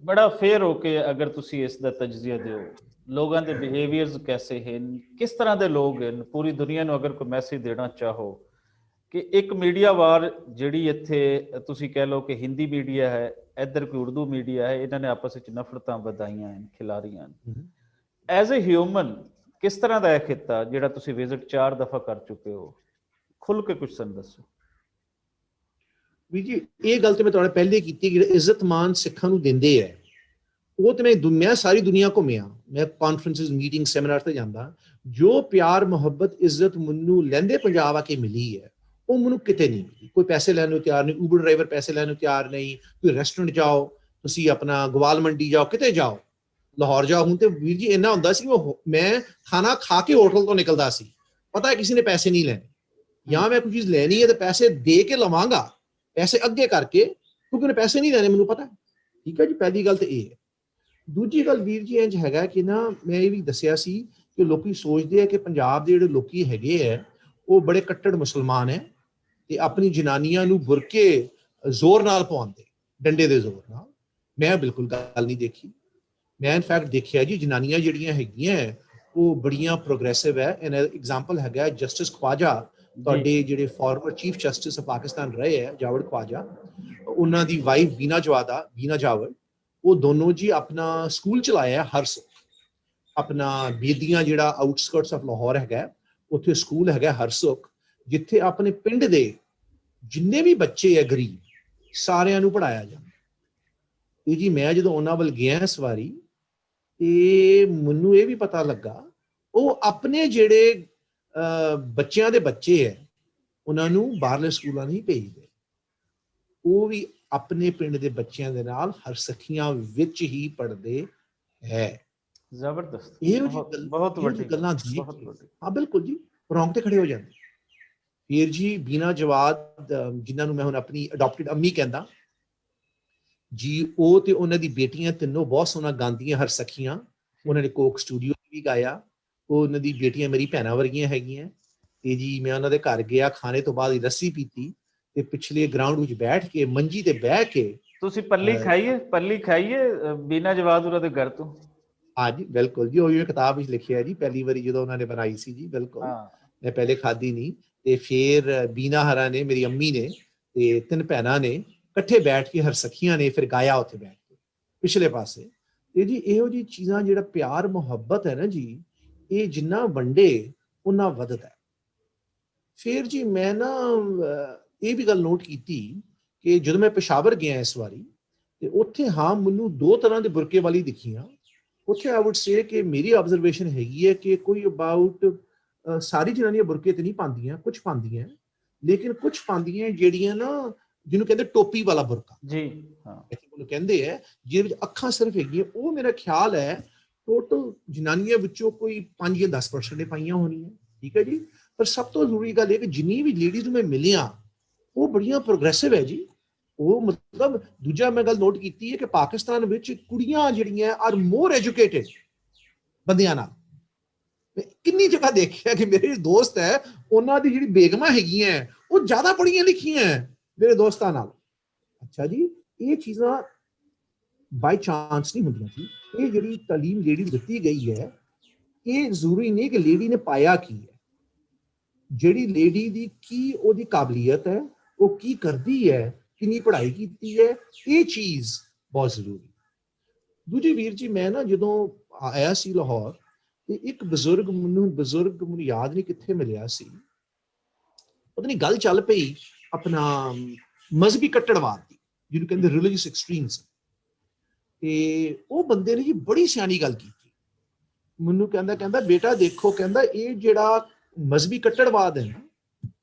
ਬੜਾ ਫੇਰ ਹੋ ਕੇ ਅਗਰ ਤੁਸੀਂ ਇਸ ਦਾ ਤਜਜ਼ੀਆ ਦਿਓ, ਲੋਕਾਂ ਦੇ ਬਿਹੇਵੀਅਰਸ ਕੈਸੇ ਹਨ, ਕਿਸ ਤਰ੍ਹਾਂ ਦੇ ਲੋਕ ਹਨ, ਪੂਰੀ ਦੁਨੀਆ ਨੂੰ ਅਗਰ ਕੋਈ ਮੈਸੇਜ ਦੇਣਾ ਚਾਹੋ ਕਿ ਇੱਕ ਮੀਡੀਆ ਵਾਰ ਜਿਹੜੀ ਇੱਥੇ ਤੁਸੀਂ ਕਹਿ ਲਓ ਕਿ ਹਿੰਦੀ ਮੀਡੀਆ ਹੈ, ਇੱਧਰ ਕੋਈ ਉਰਦੂ ਮੀਡੀਆ ਹੈ, ਇਹਨਾਂ ਨੇ ਆਪਸ ਵਿੱਚ ਨਫ਼ਰਤਾਂ ਵਧਾਈਆਂ ਹਨ, ਖਿਲਾਰੀਆਂ ਹਨ। ਐਜ਼ ਏ ਹਿਊਮਨ ਕਿਸ ਤਰ੍ਹਾਂ ਦਾ ਇਹ ਖਿੱਤਾ ਜਿਹੜਾ ਤੁਸੀਂ ਵਿਜ਼ਿਟ 4 ਦਫਾ ਕਰ ਚੁੱਕੇ ਹੋ, ਖੁੱਲ ਕੇ ਕੁਝ ਸਾਨੂੰ ਦੱਸੋ। ਵੀ ਜੀ ਇਹ ਗੱਲ ਤੇ ਮੈਂ ਤੁਹਾਡੇ ਪਹਿਲੇ ਕੀਤੀ ਕਿ ਇੱਜ਼ਤ ਮਾਨ ਸਿੱਖਾਂ ਨੂੰ ਦਿੰਦੇ ਹੈ, ਉਹ ਤੇ ਮੈਂ ਸਾਰੀ ਦੁਨੀਆ ਘੁੰਮਿਆ, ਮੈਂ ਕਾਨਫਰੰਸਿਸ, ਮੀਟਿੰਗ, ਸੈਮੀਨਾਰ ਤੇ ਜਾਂਦਾ, ਜੋ ਪਿਆਰ ਮੁਹੱਬਤ ਇੱਜ਼ਤ ਮੈਨੂੰ ਲਹਿੰਦੇ ਪੰਜਾਬ ਆ ਕੇ ਮਿਲੀ ਹੈ, ਉਹ ਮੈਨੂੰ ਕਿਤੇ ਨਹੀਂ ਮਿਲੀ। ਕੋਈ ਪੈਸੇ ਲੈਣ ਨੂੰ ਤਿਆਰ ਨਹੀਂ, ਉਬਰ ਡਰਾਈਵਰ ਪੈਸੇ ਲੈਣ ਨੂੰ ਤਿਆਰ ਨਹੀਂ, ਕੋਈ ਰੈਸਟੋਰੈਂਟ ਜਾਓ, ਤੁਸੀਂ ਆਪਣਾ ਗਵਾਲ ਮੰਡੀ ਜਾਓ, ਕਿਤੇ ਜਾਓ, ਲਾਹੌਰ ਜਾਓ। ਹੁਣ ਤੇ ਵੀਰ ਜੀ ਇੰਨਾ ਹੁੰਦਾ ਸੀ, ਮੈਂ ਖਾਣਾ ਖਾ ਕੇ ਹੋਟਲ ਤੋਂ ਨਿਕਲਦਾ ਸੀ, ਪਤਾ ਹੈ ਕਿਸੇ ਨੇ ਪੈਸੇ ਨਹੀਂ ਲੈਣੇ, ਜਾਂ ਮੈਂ ਕੋਈ ਚੀਜ਼ ਲੈਣੀ ਹੈ ਤੇ ਪੈਸੇ ਦੇ ਕੇ ਲਵਾਂਗਾ, ਪੈਸੇ ਅੱਗੇ ਕਰਕੇ, ਕਿਉਂਕਿ ਉਹਨੇ ਪੈਸੇ ਨਹੀਂ ਲੈਣੇ, ਮੈਨੂੰ ਪਤਾ। ਠੀਕ ਹੈ ਜੀ, ਪਹਿਲੀ ਗੱਲ ਤੇ ਇਹ ਹੈ। ਦੂਜੀ ਗੱਲ ਵੀਰ ਜੀ ਇੰਝ ਹੈਗਾ ਕਿ ਨਾ, ਮੈਂ ਇਹ ਵੀ ਦੱਸਿਆ ਸੀ ਕਿ ਲੋਕੀ ਸੋਚਦੇ ਆ ਕਿ ਪੰਜਾਬ ਦੇ ਜਿਹੜੇ ਲੋਕੀ ਹੈਗੇ ਹੈ ਉਹ ਬੜੇ ਕੱਟੜ ਮੁਸਲਮਾਨ ਹੈ ਤੇ ਆਪਣੀ ਜਨਾਨੀਆਂ ਨੂੰ ਬੁਰਕੇ ਜ਼ੋਰ ਨਾਲ ਪਵਾਉਂਦੇ, ਡੰਡੇ ਦੇ ਜ਼ੋਰ ਨਾਲ। ਮੈਂ ਬਿਲਕੁਲ ਗੱਲ ਨਹੀਂ ਦੇਖੀ। ਮੈਂ ਇਨਫੈਕਟ ਦੇਖਿਆ ਜੀ, ਜਨਾਨੀਆਂ ਜਿਹੜੀਆਂ ਹੈਗੀਆਂ ਉਹ ਬੜੀਆਂ ਪ੍ਰੋਗਰੈਸਿਵ ਹੈ। ਇਹਨਾਂ ਦਾ ਐਗਜ਼ਾਮਪਲ ਹੈਗਾ ਜਸਟਿਸ ਖਵਾਜਾ, ਤੁਹਾਡੇ ਜਿਹੜੇ farmer chief justice of Pakistan ਰਹੇ ਹੈ, ਜਾਵੜ ਖਵਾਜਾ, ਉਹਨਾਂ ਦੀ ਵਾਈਫ ਬੀਨਾ ਜਾਵੜ, ਉਹ ਦੋਨੋਂ ਜੀ ਆਪਣਾ ਸਕੂਲ ਚਲਾਇਆ ਹਰਸੁਖ, ਆਪਣਾ ਬੇਦੀਆਂ ਜਿਹੜਾ ਆਊਟਸਕਰਟਸ ਆਫ ਲਾਹੌਰ ਹੈਗਾ, ਉੱਥੇ ਸਕੂਲ ਹੈਗਾ ਹਰਸੁਖ, ਜਿੱਥੇ ਆਪਣੇ ਪਿੰਡ ਦੇ ਜਿੰਨੇ ਵੀ ਬੱਚੇ ਹੈ ਗਰੀਬ, ਸਾਰਿਆਂ ਨੂੰ ਪੜ੍ਹਾਇਆ ਜਾਂਦਾ। ਤੇ ਜੀ ਮੈਂ ਜਦੋਂ ਉਹਨਾਂ ਵੱਲ ਗਿਆ ਇਸ ਵਾਰੀ, ਤੇ ਮੈਨੂੰ ਇਹ ਵੀ ਪਤਾ ਲੱਗਾ ਉਹ ਆਪਣੇ ਜਿਹੜੇ ਬੱਚਿਆਂ ਦੇ ਬੱਚੇ ਹੈ ਉਹਨਾਂ ਨੂੰ ਬਾਹਰਲੇ ਸਕੂਲਾਂ ਨਹੀਂ ਭੇਜਦੇ, ਉਹ ਵੀ ਆਪਣੇ ਪਿੰਡ ਦੇ ਬੱਚਿਆਂ ਦੇ ਨਾਲ ਹਰਸਖੀਆਂ ਵਿੱਚ ਹੀ ਪੜ੍ਹਦੇ ਹੈ। ਜ਼ਬਰਦਸਤ, ਇਹ ਬਹੁਤ ਵੱਡੀ ਗੱਲਾਂ ਦੇਖ ਕੇ, ਹਾਂ ਬਿਲਕੁਲ ਜੀ, ਰੌਂਗਟੇ ਖੜੇ ਹੋ ਜਾਂਦੇ। ਫਿਰ ਜੀ ਬੀਨਾ ਜਵਾਦ, ਜਿਨ੍ਹਾਂ ਨੂੰ ਮੈਂ ਹੁਣ ਆਪਣੀ ਅਡਾਪਟਡ ਅੰਮੀ ਕਹਿੰਦਾ ਜੀ, ਉਹ ਤੇ ਉਹਨਾਂ ਦੀ ਬੇਟੀਆਂ ਤਿੰਨੋਂ ਬਹੁਤ ਸੋਹਣਾ ਗਾਉਂਦੀਆਂ ਹਰਸਖੀਆਂ, ਉਹਨਾਂ ਨੇ ਕੋਕ ਸਟੂਡੀਓ ਵੀ ਗਾਇਆ, ਉਹ ਉਹਨਾਂ ਦੀ ਬੇਟੀਆਂ ਮੇਰੀ ਭੈਣਾਂ ਵਰਗੀਆਂ ਹੈਗੀਆਂ। ਤੇ ਜੀ ਮੈਂ ਉਹਨਾਂ ਦੇ ਘਰ ਗਿਆ, ਖਾਣੇ ਤੋਂ ਬਾਅਦ ਹੀ ਲੱਸੀ ਪੀਤੀ, ਤੇ ਪਿਛਲੇ ਗਰਾਊਂਡ ਵਿੱਚ ਬੈਠ ਕੇ, ਮੰਜੀ ਤੇ ਬਹਿ ਕੇ, ਤੁਸੀਂ ਪੱਲੀ ਖਾਈਏ ਬੀਨਾ ਜਵਾਦ ਉਹਨਾਂ ਦੇ ਘਰ ਤੋਂ? ਹਾਂਜੀ ਬਿਲਕੁਲ ਜੀ, ਉਹ ਕਿਤਾਬ ਵਿੱਚ ਲਿਖਿਆ ਜੀ, ਪਹਿਲੀ ਵਾਰੀ ਜਦੋਂ ਉਹਨਾਂ ਨੇ ਬਣਾਈ ਸੀ ਜੀ, ਬਿਲਕੁਲ ਮੈਂ ਪਹਿਲੇ ਖਾਧੀ ਨਹੀਂ। ਤੇ ਫਿਰ ਬੀਨਾ ਹਰਾ ਨੇ, ਮੇਰੀ ਅੰਮੀ ਨੇ, ਤੇ 3 ਭੈਣਾਂ ਨੇ ਇਕੱਠੇ ਬੈਠ ਕੇ ਹਰਸਖੀਆਂ ਨੇ ਫਿਰ ਗਾਇਆ ਉੱਥੇ ਬੈਠ ਕੇ ਪਿਛਲੇ ਪਾਸੇ। ਤੇ ਜੀ ਇਹੋ ਜਿਹੀ ਚੀਜ਼ਾਂ, ਜਿਹੜਾ ਪਿਆਰ ਮੁਹੱਬਤ ਹੈ ਨਾ ਜੀ, ਇਹ ਜਿੰਨਾ ਵੰਡੇ ਉਹਨਾਂ ਵੱਧਦਾ। ਫਿਰ ਜੀ ਮੈਂ ਨਾ ਇਹ ਵੀ ਗੱਲ ਨੋਟ ਕੀਤੀ ਕਿ ਜਦੋਂ ਮੈਂ ਪੇਸ਼ਾਵਰ ਗਿਆ ਇਸ ਵਾਰੀ, ਤੇ ਉੱਥੇ ਹਾਂ ਮੈਨੂੰ 2 ਤਰ੍ਹਾਂ ਦੇ ਬੁਰਕੇ ਵਾਲੀ ਦਿਖੀਆਂ। ਉੱਥੇ ਆਈ ਵੁੱਡ ਸੇ ਕਿ ਮੇਰੀ ਆਬਜ਼ਰਵੇਸ਼ਨ ਹੈਗੀ ਹੈ ਕਿ ਕੋਈ ਅਬਾਊਟ ਸਾਰੀ ਜਨਾਨੀਆਂ ਬੁਰਕੇ ਤੇ ਨਹੀਂ ਪਾਉਂਦੀਆਂ, ਕੁਝ ਪਾਉਂਦੀਆਂ, ਲੇਕਿਨ ਕੁਝ ਪਾਉਂਦੀਆਂ ਜਿਹੜੀਆਂ ਨਾ, ਜਿਹਨੂੰ ਕਹਿੰਦੇ ਟੋਪੀ ਵਾਲਾ ਬੁਰਕਾ ਜੀ, ਹਾਂ ਉਹਨੂੰ ਕਹਿੰਦੇ ਹੈ, ਜਿਹਦੇ ਵਿੱਚ ਅੱਖਾਂ ਸਿਰਫ ਹੈਗੀਆਂ। ਉਹ ਮੇਰਾ ਖਿਆਲ ਹੈ ਟੋਟਲ ਜਨਾਨੀਆਂ ਵਿੱਚੋਂ ਕੋਈ 5 ਜਾਂ 10% ਨੇ ਪਾਈਆਂ ਹੋਣੀਆਂ। ਠੀਕ ਹੈ ਜੀ। ਪਰ ਸਭ ਤੋਂ ਜ਼ਰੂਰੀ ਗੱਲ ਇਹ ਕਿ ਜਿੰਨੀ ਵੀ ਲੇਡੀਜ਼ ਨੂੰ ਮੈਂ ਮਿਲਿਆ, ਉਹ ਬੜੀਆਂ ਪ੍ਰੋਗਰੈਸਿਵ ਹੈ ਜੀ। ਉਹ ਮਤਲਬ ਦੂਜਾ ਮੈਂ ਗੱਲ ਨੋਟ ਕੀਤੀ ਹੈ ਕਿ ਪਾਕਿਸਤਾਨ ਵਿੱਚ ਕੁੜੀਆਂ ਜਿਹੜੀਆਂ ਆਰ ਮੋਰ ਐਜੂਕੇਟਿਡ ਬੰਦਿਆਂ ਨਾਲ। ਕਿੰਨੀ ਜਗ੍ਹਾ ਦੇਖਿਆ ਕਿ ਮੇਰੇ ਦੋਸਤ ਹੈ, ਉਹਨਾਂ ਦੀ ਜਿਹੜੀ ਬੇਗਮਾਂ ਹੈਗੀਆਂ ਉਹ ਜ਼ਿਆਦਾ ਪੜ੍ਹੀਆਂ ਲਿਖੀਆਂ, ਮੇਰੇ ਦੋਸਤਾਂ ਨਾਲ। ਅੱਛਾ ਜੀ, ਇਹ ਚੀਜ਼ਾਂ ਬਾਈ ਚਾਂਸ ਨਹੀਂ ਹੁੰਦੀਆਂ ਜੀ। ਇਹ ਜਿਹੜੀ ਤਾਲੀਮ ਲੇਡੀ ਦਿੱਤੀ ਗਈ ਹੈ, ਇਹ ਜ਼ਰੂਰੀ ਨਹੀਂ ਕਿ ਲੇਡੀ ਨੇ ਪਾਇਆ ਕੀ ਹੈ, ਜਿਹੜੀ ਲੇਡੀ ਦੀ ਕੀ ਉਹਦੀ ਕਾਬਲੀਅਤ ਹੈ, ਉਹ ਕੀ ਕਰਦੀ ਹੈ, ਕਿੰਨੀ ਪੜ੍ਹਾਈ ਕੀਤੀ ਹੈ, ਇਹ ਚੀਜ਼ ਬਹੁਤ ਜ਼ਰੂਰੀ। ਦੂਜੀ ਵੀਰ ਜੀ, ਮੈਂ ਨਾ ਜਦੋਂ ਆਇਆ ਸੀ ਲਾਹੌਰ, ਤੇ ਇੱਕ ਬਜ਼ੁਰਗ ਮੈਨੂੰ ਯਾਦ ਨਹੀਂ ਕਿੱਥੇ ਮਿਲਿਆ ਸੀ, ਪਤਾ ਨਹੀਂ ਗੱਲ ਚੱਲ ਪਈ ਆਪਣਾ ਮਜ਼ਹਬੀ ਕੱਟੜਵਾਦ ਦੀ, ਜਿਹਨੂੰ ਕਹਿੰਦੇ ਰਿਲੀਜੀਅਸ ਐਕਸਟ੍ਰੀਮਿਜ਼ਮ। ਤੇ ਉਹ ਬੰਦੇ ਨੇ ਜੀ ਬੜੀ ਸਿਆਣੀ ਗੱਲ ਕੀਤੀ। ਮੈਨੂੰ ਕਹਿੰਦਾ ਬੇਟਾ ਦੇਖੋ, ਕਹਿੰਦਾ ਇਹ ਜਿਹੜਾ ਮਜ਼ਹਬੀ ਕੱਟੜਵਾਦ ਹੈ ਨਾ,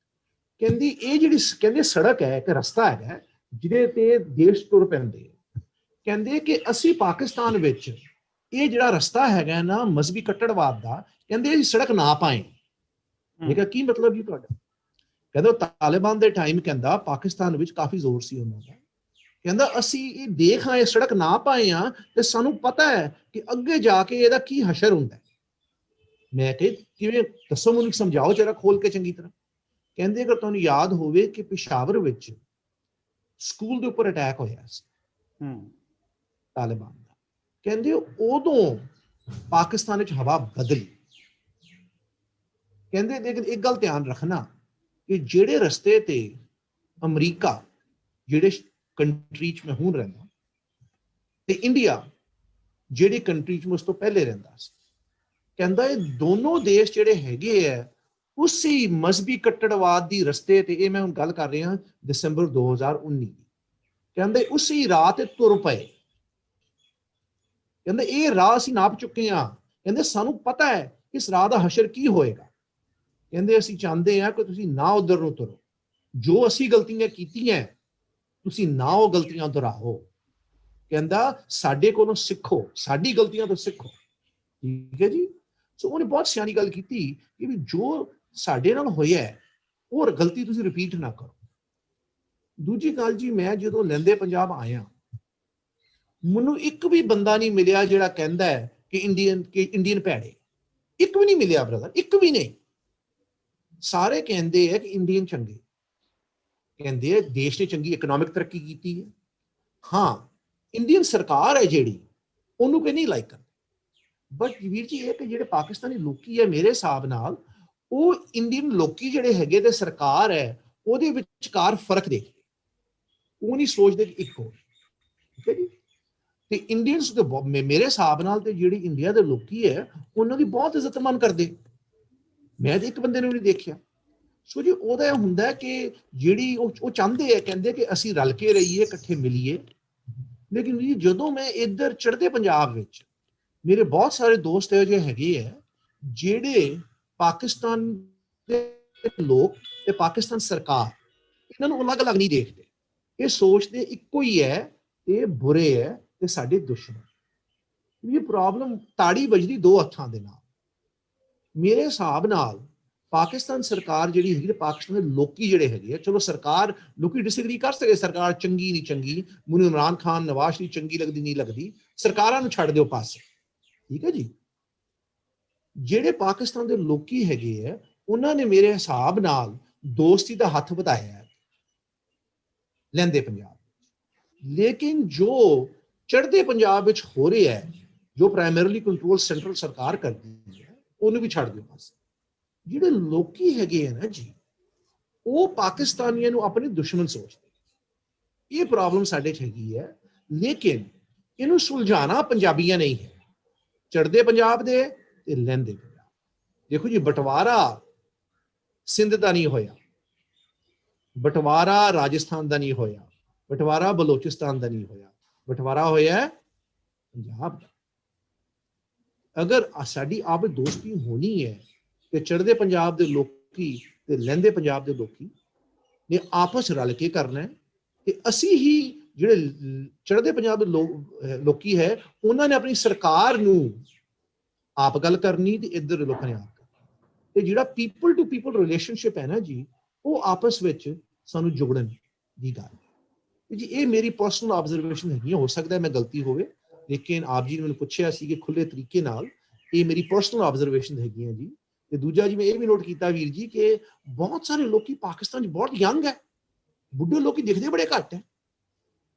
ਕਹਿੰਦੀ ਇਹ ਜਿਹੜੀ ਕਹਿੰਦੇ ਸੜਕ ਹੈ, ਇੱਕ ਰਸਤਾ ਹੈਗਾ ਜਿਹਦੇ ਤੇ ਦੇਸ਼ ਤੁਰ ਪੈਂਦੇ, ਕਹਿੰਦੇ ਕਿ ਅਸੀਂ ਪਾਕਿਸਤਾਨ ਵਿੱਚ ਇਹ ਜਿਹੜਾ ਰਸਤਾ ਹੈਗਾ ਨਾ ਮਜ਼ਹਬੀ ਕੱਟੜਵਾਦ ਦਾ, ਕਹਿੰਦੇ ਇਹ ਸੜਕ ਨਾ ਪਾਏ। ਮੈਂ ਕਿਹਾ ਕੀ ਮਤਲਬ ਜੀ ਤੁਹਾਡਾ? ਕਹਿੰਦਾ ਤਾਲਿਬਾਨ ਦੇ ਟਾਈਮ ਕਹਿੰਦਾ ਪਾਕਿਸਤਾਨ ਵਿੱਚ ਕਾਫੀ ਜ਼ੋਰ ਸੀ ਉਹਨਾਂ ਦਾ, ਕਹਿੰਦਾ ਅਸੀਂ ਇਹ ਦੇਖ ਆਏ ਸੜਕ ਨਾ ਪਾਏ ਆ, ਤੇ ਸਾਨੂੰ ਪਤਾ ਹੈ ਕਿ ਅੱਗੇ ਜਾ ਕੇ ਇਹਦਾ ਕੀ ਹਸ਼ਰ ਹੁੰਦਾ। ਮੈਂ ਕਿਹਾ ਕਿਵੇਂ, ਦੱਸੋ ਮੈਨੂੰ, ਸਮਝਾਓ ਜਰਾ ਖੋਲ ਕੇ ਚੰਗੀ ਤਰ੍ਹਾਂ। ਕਹਿੰਦੇ ਅਗਰ ਤੁਹਾਨੂੰ ਯਾਦ ਹੋਵੇ ਕਿ ਪਿਸ਼ਾਵਰ ਵਿੱਚ ਸਕੂਲ ਦੇ ਉੱਪਰ ਅਟੈਕ ਹੋਇਆ ਸੀ ਤਾਲਿਬਾਨ ਦਾ, ਕਹਿੰਦੇ ਉਦੋਂ ਪਾਕਿਸਤਾਨ ਵਿੱਚ ਹਵਾ ਬਦਲੀ। ਕਹਿੰਦੇ ਲੇਕਿਨ ਇੱਕ ਗੱਲ ਧਿਆਨ ਰੱਖਣਾ ਕਿ ਜਿਹੜੇ ਰਸਤੇ ਤੇ ਅਮਰੀਕਾ, ਜਿਹੜੇ ਕੰਟਰੀ 'ਚ ਮੈਂ ਹੁਣ ਰਹਿੰਦਾ, ਤੇ ਇੰਡੀਆ ਜਿਹੜੀ ਕੰਟਰੀ 'ਚ ਮੈਂ ਉਸ ਤੋਂ ਪਹਿਲੇ ਰਹਿੰਦਾ ਸੀ, ਕਹਿੰਦਾ ਇਹ ਦੋਨੋਂ ਦੇਸ਼ ਜਿਹੜੇ ਹੈਗੇ ਆ ਉਸੇ ਮਜ਼ਹਬੀ ਕੱਟੜਵਾਦ ਦੀ ਰਸਤੇ ਤੇ, ਇਹ ਮੈਂ ਹੁਣ ਗੱਲ ਕਰ ਰਿਹਾ ਦਸੰਬਰ 2019 ਦੀ, ਕਹਿੰਦੇ ਉਸੇ ਰਾਹ ਤੇ ਤੁਰ ਪਏ। ਕਹਿੰਦੇ ਇਹ ਰਾਹ ਅਸੀਂ ਨਾਪ ਚੁੱਕੇ ਹਾਂ, ਕਹਿੰਦੇ ਸਾਨੂੰ ਪਤਾ ਹੈ ਇਸ ਰਾਹ ਦਾ ਹਸ਼ਰ ਕੀ ਹੋਏਗਾ। ਕਹਿੰਦੇ ਅਸੀਂ ਚਾਹੁੰਦੇ ਹਾਂ ਕਿ ਤੁਸੀਂ ਨਾ ਉਧਰ ਨੂੰ ਤੁਰੋ, ਜੋ ਅਸੀਂ ਗਲਤੀਆਂ ਕੀਤੀਆਂ ਤੁਸੀਂ ਨਾ ਉਹ ਗਲਤੀਆਂ ਦੁਹਰਾਓ। ਕਹਿੰਦਾ ਸਾਡੇ ਕੋਲੋਂ ਸਿੱਖੋ, ਸਾਡੀ ਗਲਤੀਆਂ ਤੋਂ ਸਿੱਖੋ। ਠੀਕ ਹੈ ਜੀ। ਸੋ ਉਹਨੇ ਬਹੁਤ ਸਿਆਣੀ ਗੱਲ ਕੀਤੀ ਕਿ ਵੀ ਜੋ ਸਾਡੇ ਨਾਲ ਹੋਇਆ ਉਹ ਗਲਤੀ ਤੁਸੀਂ ਰਿਪੀਟ ਨਾ ਕਰੋ। ਦੂਜੀ ਗੱਲ ਜੀ, ਮੈਂ ਜਦੋਂ ਲਹਿੰਦੇ ਪੰਜਾਬ ਆਇਆ, ਮੈਨੂੰ ਇੱਕ ਵੀ ਬੰਦਾ ਨਹੀਂ ਮਿਲਿਆ ਜਿਹੜਾ ਕਹਿੰਦਾ ਹੈ ਕਿ ਇੰਡੀਅਨ ਭੈੜੇ। ਇੱਕ ਵੀ ਨਹੀਂ ਮਿਲਿਆ ਬ੍ਰਦਰ, ਇੱਕ ਵੀ ਨਹੀਂ। ਸਾਰੇ ਕਹਿੰਦੇ ਹੈ ਕਿ ਇੰਡੀਅਨ ਚੰਗੇ, ਕਹਿੰਦੇ ਹੈ ਦੇਸ਼ ਨੇ ਚੰਗੀ ਇਕਨੋਮਿਕ ਤਰੱਕੀ ਕੀਤੀ ਹੈ। ਹਾਂ, ਇੰਡੀਅਨ ਸਰਕਾਰ ਹੈ ਜਿਹੜੀ, ਉਹਨੂੰ ਕੋਈ ਨਹੀਂ ਲਾਈਕ ਕਰਦਾ। ਬਟ ਵੀਰ ਜੀ ਇਹ ਕਿ ਜਿਹੜੇ ਪਾਕਿਸਤਾਨੀ ਲੋਕੀ ਹੈ, ਮੇਰੇ ਹਿਸਾਬ ਨਾਲ ਉਹ ਇੰਡੀਅਨ ਲੋਕੀ ਜਿਹੜੇ ਹੈਗੇ ਤੇ ਸਰਕਾਰ ਹੈ, ਉਹਦੇ ਵਿਚਕਾਰ ਫਰਕ ਦੇਖਦੇ, ਉਹ ਨਹੀਂ ਸੋਚਦੇ ਕਿ ਇੱਕ ਹੋ। ਠੀਕ ਹੈ ਜੀ। ਤੇ ਇੰਡੀਅਨਸ ਦੇ ਮੇਰੇ ਹਿਸਾਬ ਨਾਲ ਤੇ ਜਿਹੜੀ ਇੰਡੀਆ ਦੇ ਲੋਕੀ ਹੈ, ਉਹਨਾਂ ਦੀ ਬਹੁਤ ਇੱਜ਼ਤ ਮਾਨ ਕਰਦੇ। ਮੈਂ ਤੇ ਇੱਕ ਬੰਦੇ ਨੂੰ ਨਹੀਂ ਦੇਖਿਆ। ਸੋ ਜੀ ਉਹਦਾ ਇਹ ਹੁੰਦਾ ਕਿ ਜਿਹੜੀ ਉਹ ਚਾਹੁੰਦੇ ਆ, ਕਹਿੰਦੇ ਕਿ ਅਸੀਂ ਰਲ ਕੇ ਰਹੀਏ, ਇਕੱਠੇ ਮਿਲੀਏ। ਲੇਕਿਨ ਜੀ ਜਦੋਂ ਮੈਂ ਇੱਧਰ ਚੜ੍ਹਦੇ ਪੰਜਾਬ ਵਿੱਚ, ਮੇਰੇ ਬਹੁਤ ਸਾਰੇ ਦੋਸਤ ਇਹੋ ਜਿਹੇ ਹੈਗੇ ਆ ਜਿਹੜੇ ਪਾਕਿਸਤਾਨ ਦੇ ਲੋਕ ਤੇ ਪਾਕਿਸਤਾਨ ਸਰਕਾਰ, ਇਹਨਾਂ ਨੂੰ ਅਲੱਗ-ਅਲੱਗ ਨਹੀਂ ਦੇਖਦੇ। ਇਹ ਸੋਚਦੇ ਇੱਕੋ ਹੀ ਹੈ, ਇਹ ਬੁਰੇ ਹੈ ਤੇ ਸਾਡੇ ਦੁਸ਼ਮਣ। ਇਹ ਪ੍ਰੋਬਲਮ ਤਾੜੀ ਵੱਜਦੀ ਦੋ ਹੱਥਾਂ ਦੇ ਨਾਲ। ਮੇਰੇ ਹਿਸਾਬ ਨਾਲ ਪਾਕਿਸਤਾਨ ਸਰਕਾਰ ਜਿਹੜੀ ਹੈਗੀ, ਪਾਕਿਸਤਾਨ ਦੇ ਲੋਕੀ ਜਿਹੜੇ ਹੈਗੇ ਆ, ਚਲੋ ਸਰਕਾਰ ਲੋਕੀ ਡਿਸਐਗਰੀ ਕਰ ਸਕਦੇ, ਸਰਕਾਰ ਚੰਗੀ ਨਹੀਂ ਚੰਗੀ, ਮੈਨੂੰ ਇਮਰਾਨ ਖਾਨ, ਨਵਾਜ਼ ਸ਼ਰੀਫ ਚੰਗੀ ਲੱਗਦੀ ਨਹੀਂ ਲੱਗਦੀ, ਸਰਕਾਰਾਂ ਨੂੰ ਛੱਡ ਦਿਓ ਪਾਸੇ। ਠੀਕ ਹੈ ਜੀ। ਜਿਹੜੇ ਪਾਕਿਸਤਾਨ ਦੇ ਲੋਕੀ ਹੈਗੇ ਆ, ਉਹਨਾਂ ਨੇ ਮੇਰੇ ਹਿਸਾਬ ਨਾਲ ਦੋਸਤੀ ਦਾ ਹੱਥ ਵਧਾਇਆ ਹੈ ਲਹਿੰਦੇ ਪੰਜਾਬ। ਲੇਕਿਨ ਜੋ ਚੜ੍ਹਦੇ ਪੰਜਾਬ ਵਿੱਚ ਹੋ ਰਿਹਾ ਹੈ, ਜੋ ਪ੍ਰਾਇਮਰੀਲੀ ਕੰਟਰੋਲ ਸੈਂਟਰਲ ਸਰਕਾਰ ਕਰਦੀ ਹੈ, ਉਹਨੂੰ ਵੀ ਛੱਡ ਦਿਓ ਪਾਸੇ। ਜਿਹੜੇ ਲੋਕੀ ਹੈਗੇ ਆ ਨਾ ਜੀ, ਉਹ ਪਾਕਿਸਤਾਨੀਆਂ ਨੂੰ ਆਪਣੇ ਦੁਸ਼ਮਣ ਸੋਚਦੇ। ਇਹ ਪ੍ਰੋਬਲਮ ਸਾਡੇ 'ਚ ਹੈਗੀ ਹੈ। ਲੇਕਿਨ ਇਹਨੂੰ ਸੁਲਝਾਣਾ ਪੰਜਾਬੀਆਂ ਨਹੀਂ ਹੈ, ਚੜ੍ਹਦੇ ਪੰਜਾਬ ਦੇ ਤੇ ਲਹਿੰਦੇ ਪੰਜਾਬ। ਦੇਖੋ ਜੀ, ਬਟਵਾਰਾ ਸਿੰਧ ਦਾ ਨਹੀਂ ਹੋਇਆ, ਬਟਵਾਰਾ ਰਾਜਸਥਾਨ ਦਾ ਨਹੀਂ ਹੋਇਆ, ਬਟਵਾਰਾ ਬਲੋਚਿਸਤਾਨ ਦਾ ਨਹੀਂ ਹੋਇਆ, ਬਟਵਾਰਾ ਹੋਇਆ ਪੰਜਾਬ ਦਾ। ਅਗਰ ਸਾਡੀ ਆਪ ਦੋਸਤੀ ਹੋਣੀ ਹੈ ਤੇ ਚੜ੍ਹਦੇ ਪੰਜਾਬ ਦੇ ਲੋਕੀ ਤੇ ਲਹਿੰਦੇ ਪੰਜਾਬ ਦੇ ਲੋਕੀ ਨੇ ਆਪਸ ਰਲ ਕੇ ਕਰਨਾ ਹੈ। ਤੇ ਅਸੀਂ ਹੀ ਜਿਹੜੇ ਚੜ੍ਹਦੇ ਪੰਜਾਬ ਦੇ ਲੋਕੀ ਹੈ, ਉਹਨਾਂ ਨੇ ਆਪਣੀ ਸਰਕਾਰ ਨੂੰ ਆਪ ਗੱਲ ਕਰਨੀ ਤੇ ਇੱਧਰ ਦੇ ਲੋਕਾਂ ਨੇ ਆਪ ਕਰਨੀ। ਤੇ ਜਿਹੜਾ ਪੀਪਲ ਟੂ ਪੀਪਲ ਰਿਲੇਸ਼ਨਸ਼ਿਪ ਹੈ ਨਾ ਜੀ, ਉਹ ਆਪਸ ਵਿੱਚ ਸਾਨੂੰ ਜੁੜਨ ਦੀ ਗੱਲ ਹੈ ਜੀ। ਇਹ ਮੇਰੀ ਪਰਸਨਲ ਆਬਜ਼ਰਵੇਸ਼ਨ ਹੈਗੀ। ਹੋ ਸਕਦਾ ਮੈਂ ਗਲਤੀ ਹੋਵੇ, ਲੇਕਿਨ ਆਪ ਜੀ ਨੇ ਮੈਨੂੰ ਪੁੱਛਿਆ ਸੀ ਕਿ ਖੁੱਲੇ ਤਰੀਕੇ ਨਾਲ, ਇਹ ਮੇਰੀ ਪਰਸਨਲ ਆਬਜ਼ਰਵੇਸ਼ਨ ਹੈਗੀਆਂ ਜੀ। ਤੇ ਦੂਜਾ ਜੀ, ਮੈਂ ਇਹ ਵੀ ਨੋਟ ਕੀਤਾ ਵੀਰ ਜੀ ਕਿ ਬਹੁਤ ਸਾਰੇ ਲੋਕੀ ਪਾਕਿਸਤਾਨ 'ਚ ਬਹੁਤ ਯੰਗ ਹੈ, ਬੁੱਢੇ ਲੋਕੀ ਦਿਖਦੇ ਬੜੇ ਘੱਟ ਹੈ।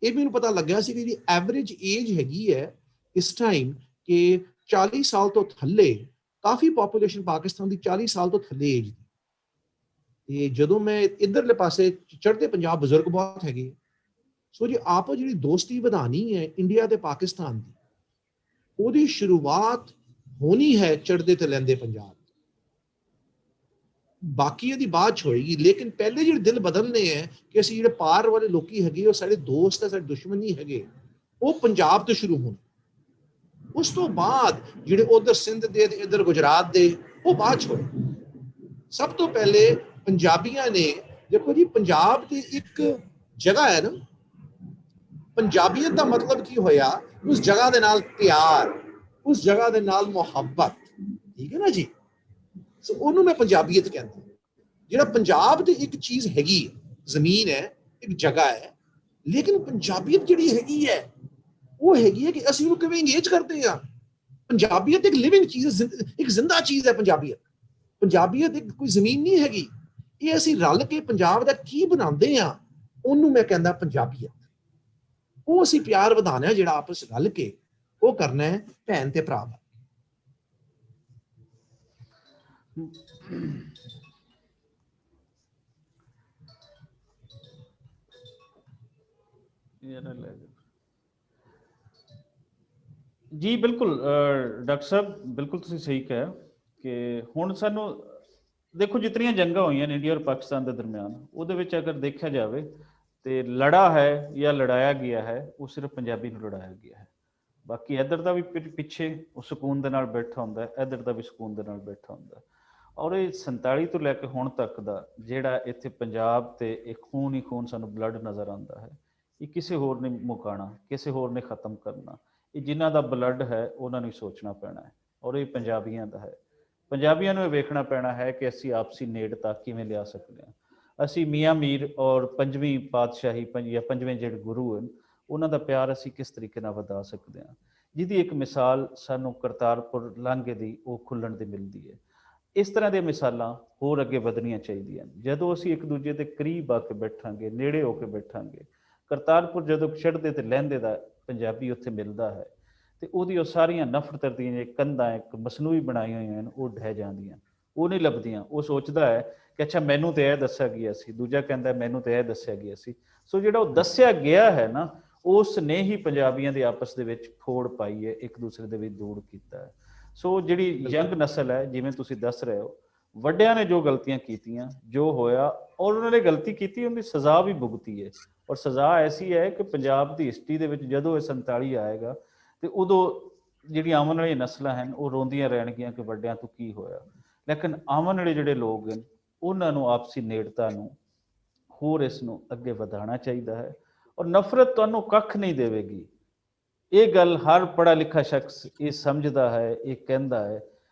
ਇਹ ਮੈਨੂੰ ਪਤਾ ਲੱਗਿਆ ਸੀ ਕਿ ਇਹਦੀ ਐਵਰੇਜ ਏਜ ਹੈਗੀ ਹੈ ਇਸ ਟਾਈਮ ਕਿ 40 ਸਾਲ ਤੋਂ ਥੱਲੇ, ਕਾਫੀ ਪੋਪੂਲੇਸ਼ਨ ਪਾਕਿਸਤਾਨ ਦੀ 40 ਸਾਲ ਤੋਂ ਥੱਲੇ ਏਜ ਦੀ। ਤੇ ਜਦੋਂ ਮੈਂ ਇੱਧਰਲੇ ਪਾਸੇ ਚੜ੍ਹਦੇ ਪੰਜਾਬ ਬਜ਼ੁਰਗ ਬਹੁਤ ਹੈਗੇ। ਸੋ ਜੀ ਆਪੋ ਜਿਹੜੀ ਦੋਸਤੀ ਵਧਾਣੀ ਹੈ ਇੰਡੀਆ ਤੇ ਪਾਕਿਸਤਾਨ ਦੀ, ਉਹਦੀ ਸ਼ੁਰੂਆਤ ਹੋਣੀ ਹੈ ਚੜ੍ਹਦੇ ਤੇ ਲਹਿੰਦੇ ਪੰਜਾਬ। ਬਾਕੀ ਇਹਦੀ ਬਾਅਦ ਚ ਹੋਏਗੀ, ਲੇਕਿਨ ਪਹਿਲੇ ਜਿਹੜੇ ਦਿਲ ਬਦਲਨੇ ਹੈ ਕਿ ਅਸੀਂ ਜਿਹੜੇ ਪਾਰ ਵਾਲੇ ਲੋਕੀ ਹੈਗੇ ਉਹ ਸਾਡੇ ਦੋਸਤ ਹੈ, ਸਾਡੇ ਦੁਸ਼ਮਣ ਨਹੀਂ ਹੈਗੇ, ਉਹ ਪੰਜਾਬ ਤੋਂ ਸ਼ੁਰੂ ਹੋਣ। ਉਸ ਤੋਂ ਬਾਅਦ ਜਿਹੜੇ ਉਧਰ ਸਿੰਧ ਦੇ ਤੇ ਇੱਧਰ ਗੁਜਰਾਤ ਦੇ, ਉਹ ਬਾਅਦ ਚ ਹੋਏ। ਸਭ ਤੋਂ ਪਹਿਲੇ ਪੰਜਾਬੀਆਂ ਨੇ, ਦੇਖੋ ਜੀ ਪੰਜਾਬ ਦੀ ਇੱਕ ਜਗ੍ਹਾ ਹੈ ਨਾ, ਪੰਜਾਬੀਅਤ ਦਾ ਮਤਲਬ ਕੀ ਹੋਇਆ? ਉਸ ਜਗ੍ਹਾ ਦੇ ਨਾਲ ਪਿਆਰ, ਉਸ ਜਗ੍ਹਾ ਦੇ ਨਾਲ ਮੁਹੱਬਤ, ਠੀਕ ਹੈ ਨਾ ਜੀ। ਸੋ ਉਹਨੂੰ ਮੈਂ ਪੰਜਾਬੀਅਤ ਕਹਿੰਦਾ। ਜਿਹੜਾ ਪੰਜਾਬ ਦੀ ਇੱਕ ਚੀਜ਼ ਹੈਗੀ, ਜ਼ਮੀਨ ਹੈ, ਇੱਕ ਜਗ੍ਹਾ ਹੈ, ਲੇਕਿਨ ਪੰਜਾਬੀਅਤ ਜਿਹੜੀ ਹੈਗੀ ਹੈ ਉਹ ਹੈਗੀ ਹੈ ਕਿ ਅਸੀਂ ਉਹਨੂੰ ਕਿਵੇਂ ਇੰਗੇਜ ਕਰਦੇ ਹਾਂ। ਪੰਜਾਬੀਅਤ ਇੱਕ ਲਿਵਿੰਗ ਚੀਜ਼, ਇੱਕ ਜ਼ਿੰਦਾ ਚੀਜ਼ ਹੈ ਪੰਜਾਬੀਅਤ। ਪੰਜਾਬੀਅਤ ਇੱਕ ਕੋਈ ਜ਼ਮੀਨ ਨਹੀਂ ਹੈਗੀ, ਇਹ ਅਸੀਂ ਰਲ ਕੇ ਪੰਜਾਬ ਦਾ ਕੀ ਬਣਾਉਂਦੇ ਹਾਂ, ਉਹਨੂੰ ਮੈਂ ਕਹਿੰਦਾ ਪੰਜਾਬੀਅਤ। ਉਹ ਅਸੀਂ ਪਿਆਰ ਵਧਾਉਣਾ ਜਿਹੜਾ ਆਪਸ ਰਲ ਕੇ ਉਹ ਕਰਨਾ ਹੈ ਭੈਣ ਤੇ ਭਰਾ ਦਾ। ਜੀ ਬਿਲਕੁਲ ਡਾਕਟਰ ਸਾਹਿਬ, ਬਿਲਕੁਲ ਤੁਸੀਂ ਸਹੀ ਕਿਹਾ ਕਿ ਹੁਣ ਸਾਨੂੰ ਦੇਖੋ ਜਿਤਨੀਆਂ ਜੰਗਾਂ ਹੋਈਆਂ ਨੇ ਇੰਡੀਆ ਔਰ ਪਾਕਿਸਤਾਨ ਦੇ ਦਰਮਿਆਨ, ਉਹਦੇ ਵਿੱਚ ਅਗਰ ਦੇਖਿਆ ਜਾਵੇ ਤੇ ਲੜਾ ਹੈ ਜਾਂ ਲੜਾਇਆ ਗਿਆ ਹੈ ਉਹ ਸਿਰਫ ਪੰਜਾਬੀ ਨੂੰ ਲੜਾਇਆ ਗਿਆ ਹੈ। ਬਾਕੀ ਇੱਧਰ ਦਾ ਵੀ ਪਿੱਛੇ ਉਹ ਸਕੂਨ ਦੇ ਨਾਲ ਬੈਠਾ ਹੁੰਦਾ, ਇੱਧਰ ਦਾ ਵੀ ਸਕੂਨ ਦੇ ਨਾਲ ਬੈਠਾ ਹੁੰਦਾ। ਔਰ ਇਹ 47 ਤੋਂ ਲੈ ਕੇ ਹੁਣ ਤੱਕ ਦਾ ਜਿਹੜਾ ਇੱਥੇ ਪੰਜਾਬ ਤੇ ਇੱਕ ਖੂਨ ਹੀ ਖੂਨ ਸਾਨੂੰ ਬਲੱਡ ਨਜ਼ਰ ਆਉਂਦਾ ਹੈ, ਇਹ ਕਿਸੇ ਹੋਰ ਨੇ ਮੁਕਾਉਣਾ, ਕਿਸੇ ਹੋਰ ਨੇ ਖਤਮ ਕਰਨਾ। ਇਹ ਜਿਨ੍ਹਾਂ ਦਾ ਬਲੱਡ ਹੈ ਉਹਨਾਂ ਨੂੰ ਸੋਚਣਾ ਪੈਣਾ ਹੈ, ਔਰ ਇਹ ਪੰਜਾਬੀਆਂ ਦਾ ਹੈ। ਪੰਜਾਬੀਆਂ ਨੂੰ ਇਹ ਵੇਖਣਾ ਪੈਣਾ ਹੈ ਕਿ ਅਸੀਂ ਆਪਸੀ ਨੇੜਤਾ ਕਿਵੇਂ ਲਿਆ ਸਕਦੇ ਹਾਂ। ਅਸੀਂ ਮੀਆਂ ਮੀਰ ਔਰ ਪੰਜਵੀਂ ਪਾਤਸ਼ਾਹੀ ਜਾਂ ਪੰਜਵੇਂ ਜਿਹੜੇ ਗੁਰੂ ਹਨ ਉਹਨਾਂ ਦਾ ਪਿਆਰ ਅਸੀਂ ਕਿਸ ਤਰੀਕੇ ਨਾਲ ਵਧਾ ਸਕਦੇ ਹਾਂ, ਜਿਹਦੀ ਇੱਕ ਮਿਸਾਲ ਸਾਨੂੰ ਕਰਤਾਰਪੁਰ ਲਾਂਘੇ ਦੀ ਉਹ ਖੁੱਲਣ ਦੀ ਮਿਲਦੀ ਹੈ। ਇਸ ਤਰ੍ਹਾਂ ਦੀਆਂ ਮਿਸਾਲਾਂ ਹੋਰ ਅੱਗੇ ਵਧਣੀਆਂ ਚਾਹੀਦੀਆਂ। ਜਦੋਂ ਅਸੀਂ ਇੱਕ ਦੂਜੇ ਦੇ ਕਰੀਬ ਆ ਕੇ ਬੈਠਾਂਗੇ, ਨੇੜੇ ਹੋ ਕੇ ਬੈਠਾਂਗੇ, ਕਰਤਾਰਪੁਰ ਜਦੋਂ ਚੜ੍ਹਦੇ ਤੇ ਲਹਿੰਦੇ ਦਾ ਪੰਜਾਬੀ ਉੱਥੇ ਮਿਲਦਾ ਹੈ ਤੇ ਉਹਦੀ ਉਹ ਸਾਰੀਆਂ ਨਫ਼ਰਤਾਂ ਦੀਆਂ ਜੇ ਕੰਧਾਂ ਇੱਕ ਮਸਨੂਈ ਬਣਾਈਆਂ ਹੋਈਆਂ ਹਨ ਉਹ ਢਹਿ ਜਾਂਦੀਆਂ, ਉਹ ਨਹੀਂ ਲੱਭਦੀਆਂ। ਉਹ ਸੋਚਦਾ ਹੈ ਕਿ ਅੱਛਾ ਮੈਨੂੰ ਤੇ ਇਹ ਦੱਸਿਆ ਗਿਆ ਸੀ, ਦੂਜਾ ਕਹਿੰਦਾ ਮੈਨੂੰ ਤੇ ਇਹ ਦੱਸਿਆ ਗਿਆ ਸੀ। ਸੋ ਜਿਹੜਾ ਉਹ ਦੱਸਿਆ ਗਿਆ ਹੈ ਨਾ, ਉਸ ਨੇ ਹੀ ਪੰਜਾਬੀਆਂ ਦੇ ਆਪਸ ਦੇ ਵਿੱਚ ਫੋੜ ਪਾਈ ਹੈ, ਇੱਕ ਦੂਸਰੇ ਦੇ ਵਿੱਚ ਦੂਰ ਕੀਤਾ ਹੈ। ਸੋ ਜਿਹੜੀ ਯੰਗ ਨਸਲ ਹੈ, ਜਿਵੇਂ ਤੁਸੀਂ ਦੱਸ ਰਹੇ ਹੋ, ਵੱਡਿਆਂ ਨੇ ਜੋ ਗਲਤੀਆਂ ਕੀਤੀਆਂ, ਜੋ ਹੋਇਆ, ਔਰ ਉਹਨਾਂ ਨੇ ਗਲਤੀ ਕੀਤੀ ਉਹਦੀ ਸਜ਼ਾ ਵੀ ਭੁਗਤੀ ਹੈ। ਔਰ ਸਜ਼ਾ ਐਸੀ ਹੈ ਕਿ ਪੰਜਾਬ ਦੀ ਹਿਸਟਰੀ ਦੇ ਵਿੱਚ ਜਦੋਂ ਇਹ 47 ਆਏਗਾ ਤੇ ਉਦੋਂ ਜਿਹੜੀਆਂ ਆਉਣ ਵਾਲੀਆਂ ਨਸਲਾਂ ਹਨ ਉਹ ਰੋਂਦੀਆਂ ਰਹਿਣਗੀਆਂ ਕਿ ਵੱਡਿਆਂ ਤੋਂ ਕੀ ਹੋਇਆ। ਲੇਕਿਨ ਆਉਣ ਵਾਲੇ ਜਿਹੜੇ ਲੋਕ ਹਨ ਉਹਨਾਂ ਨੂੰ ਆਪਸੀ ਨੇੜਤਾ ਨੂੰ ਹੋਰ ਇਸ ਨੂੰ ਅੱਗੇ ਵਧਾਉਣਾ ਚਾਹੀਦਾ ਹੈ। ਔਰ ਨਫ਼ਰਤ ਤੁਹਾਨੂੰ ਕੱਖ ਨਹੀਂ ਦੇਵੇਗੀ। ਇਹ ਗੱਲ ਹਰ ਪੜ੍ਹਾ ਲਿਖਾ ਸ਼ਖਸ ਇਹ ਸਮਝਦਾ ਹੈ, ਇਹ ਕਹਿੰਦਾ ਹੈ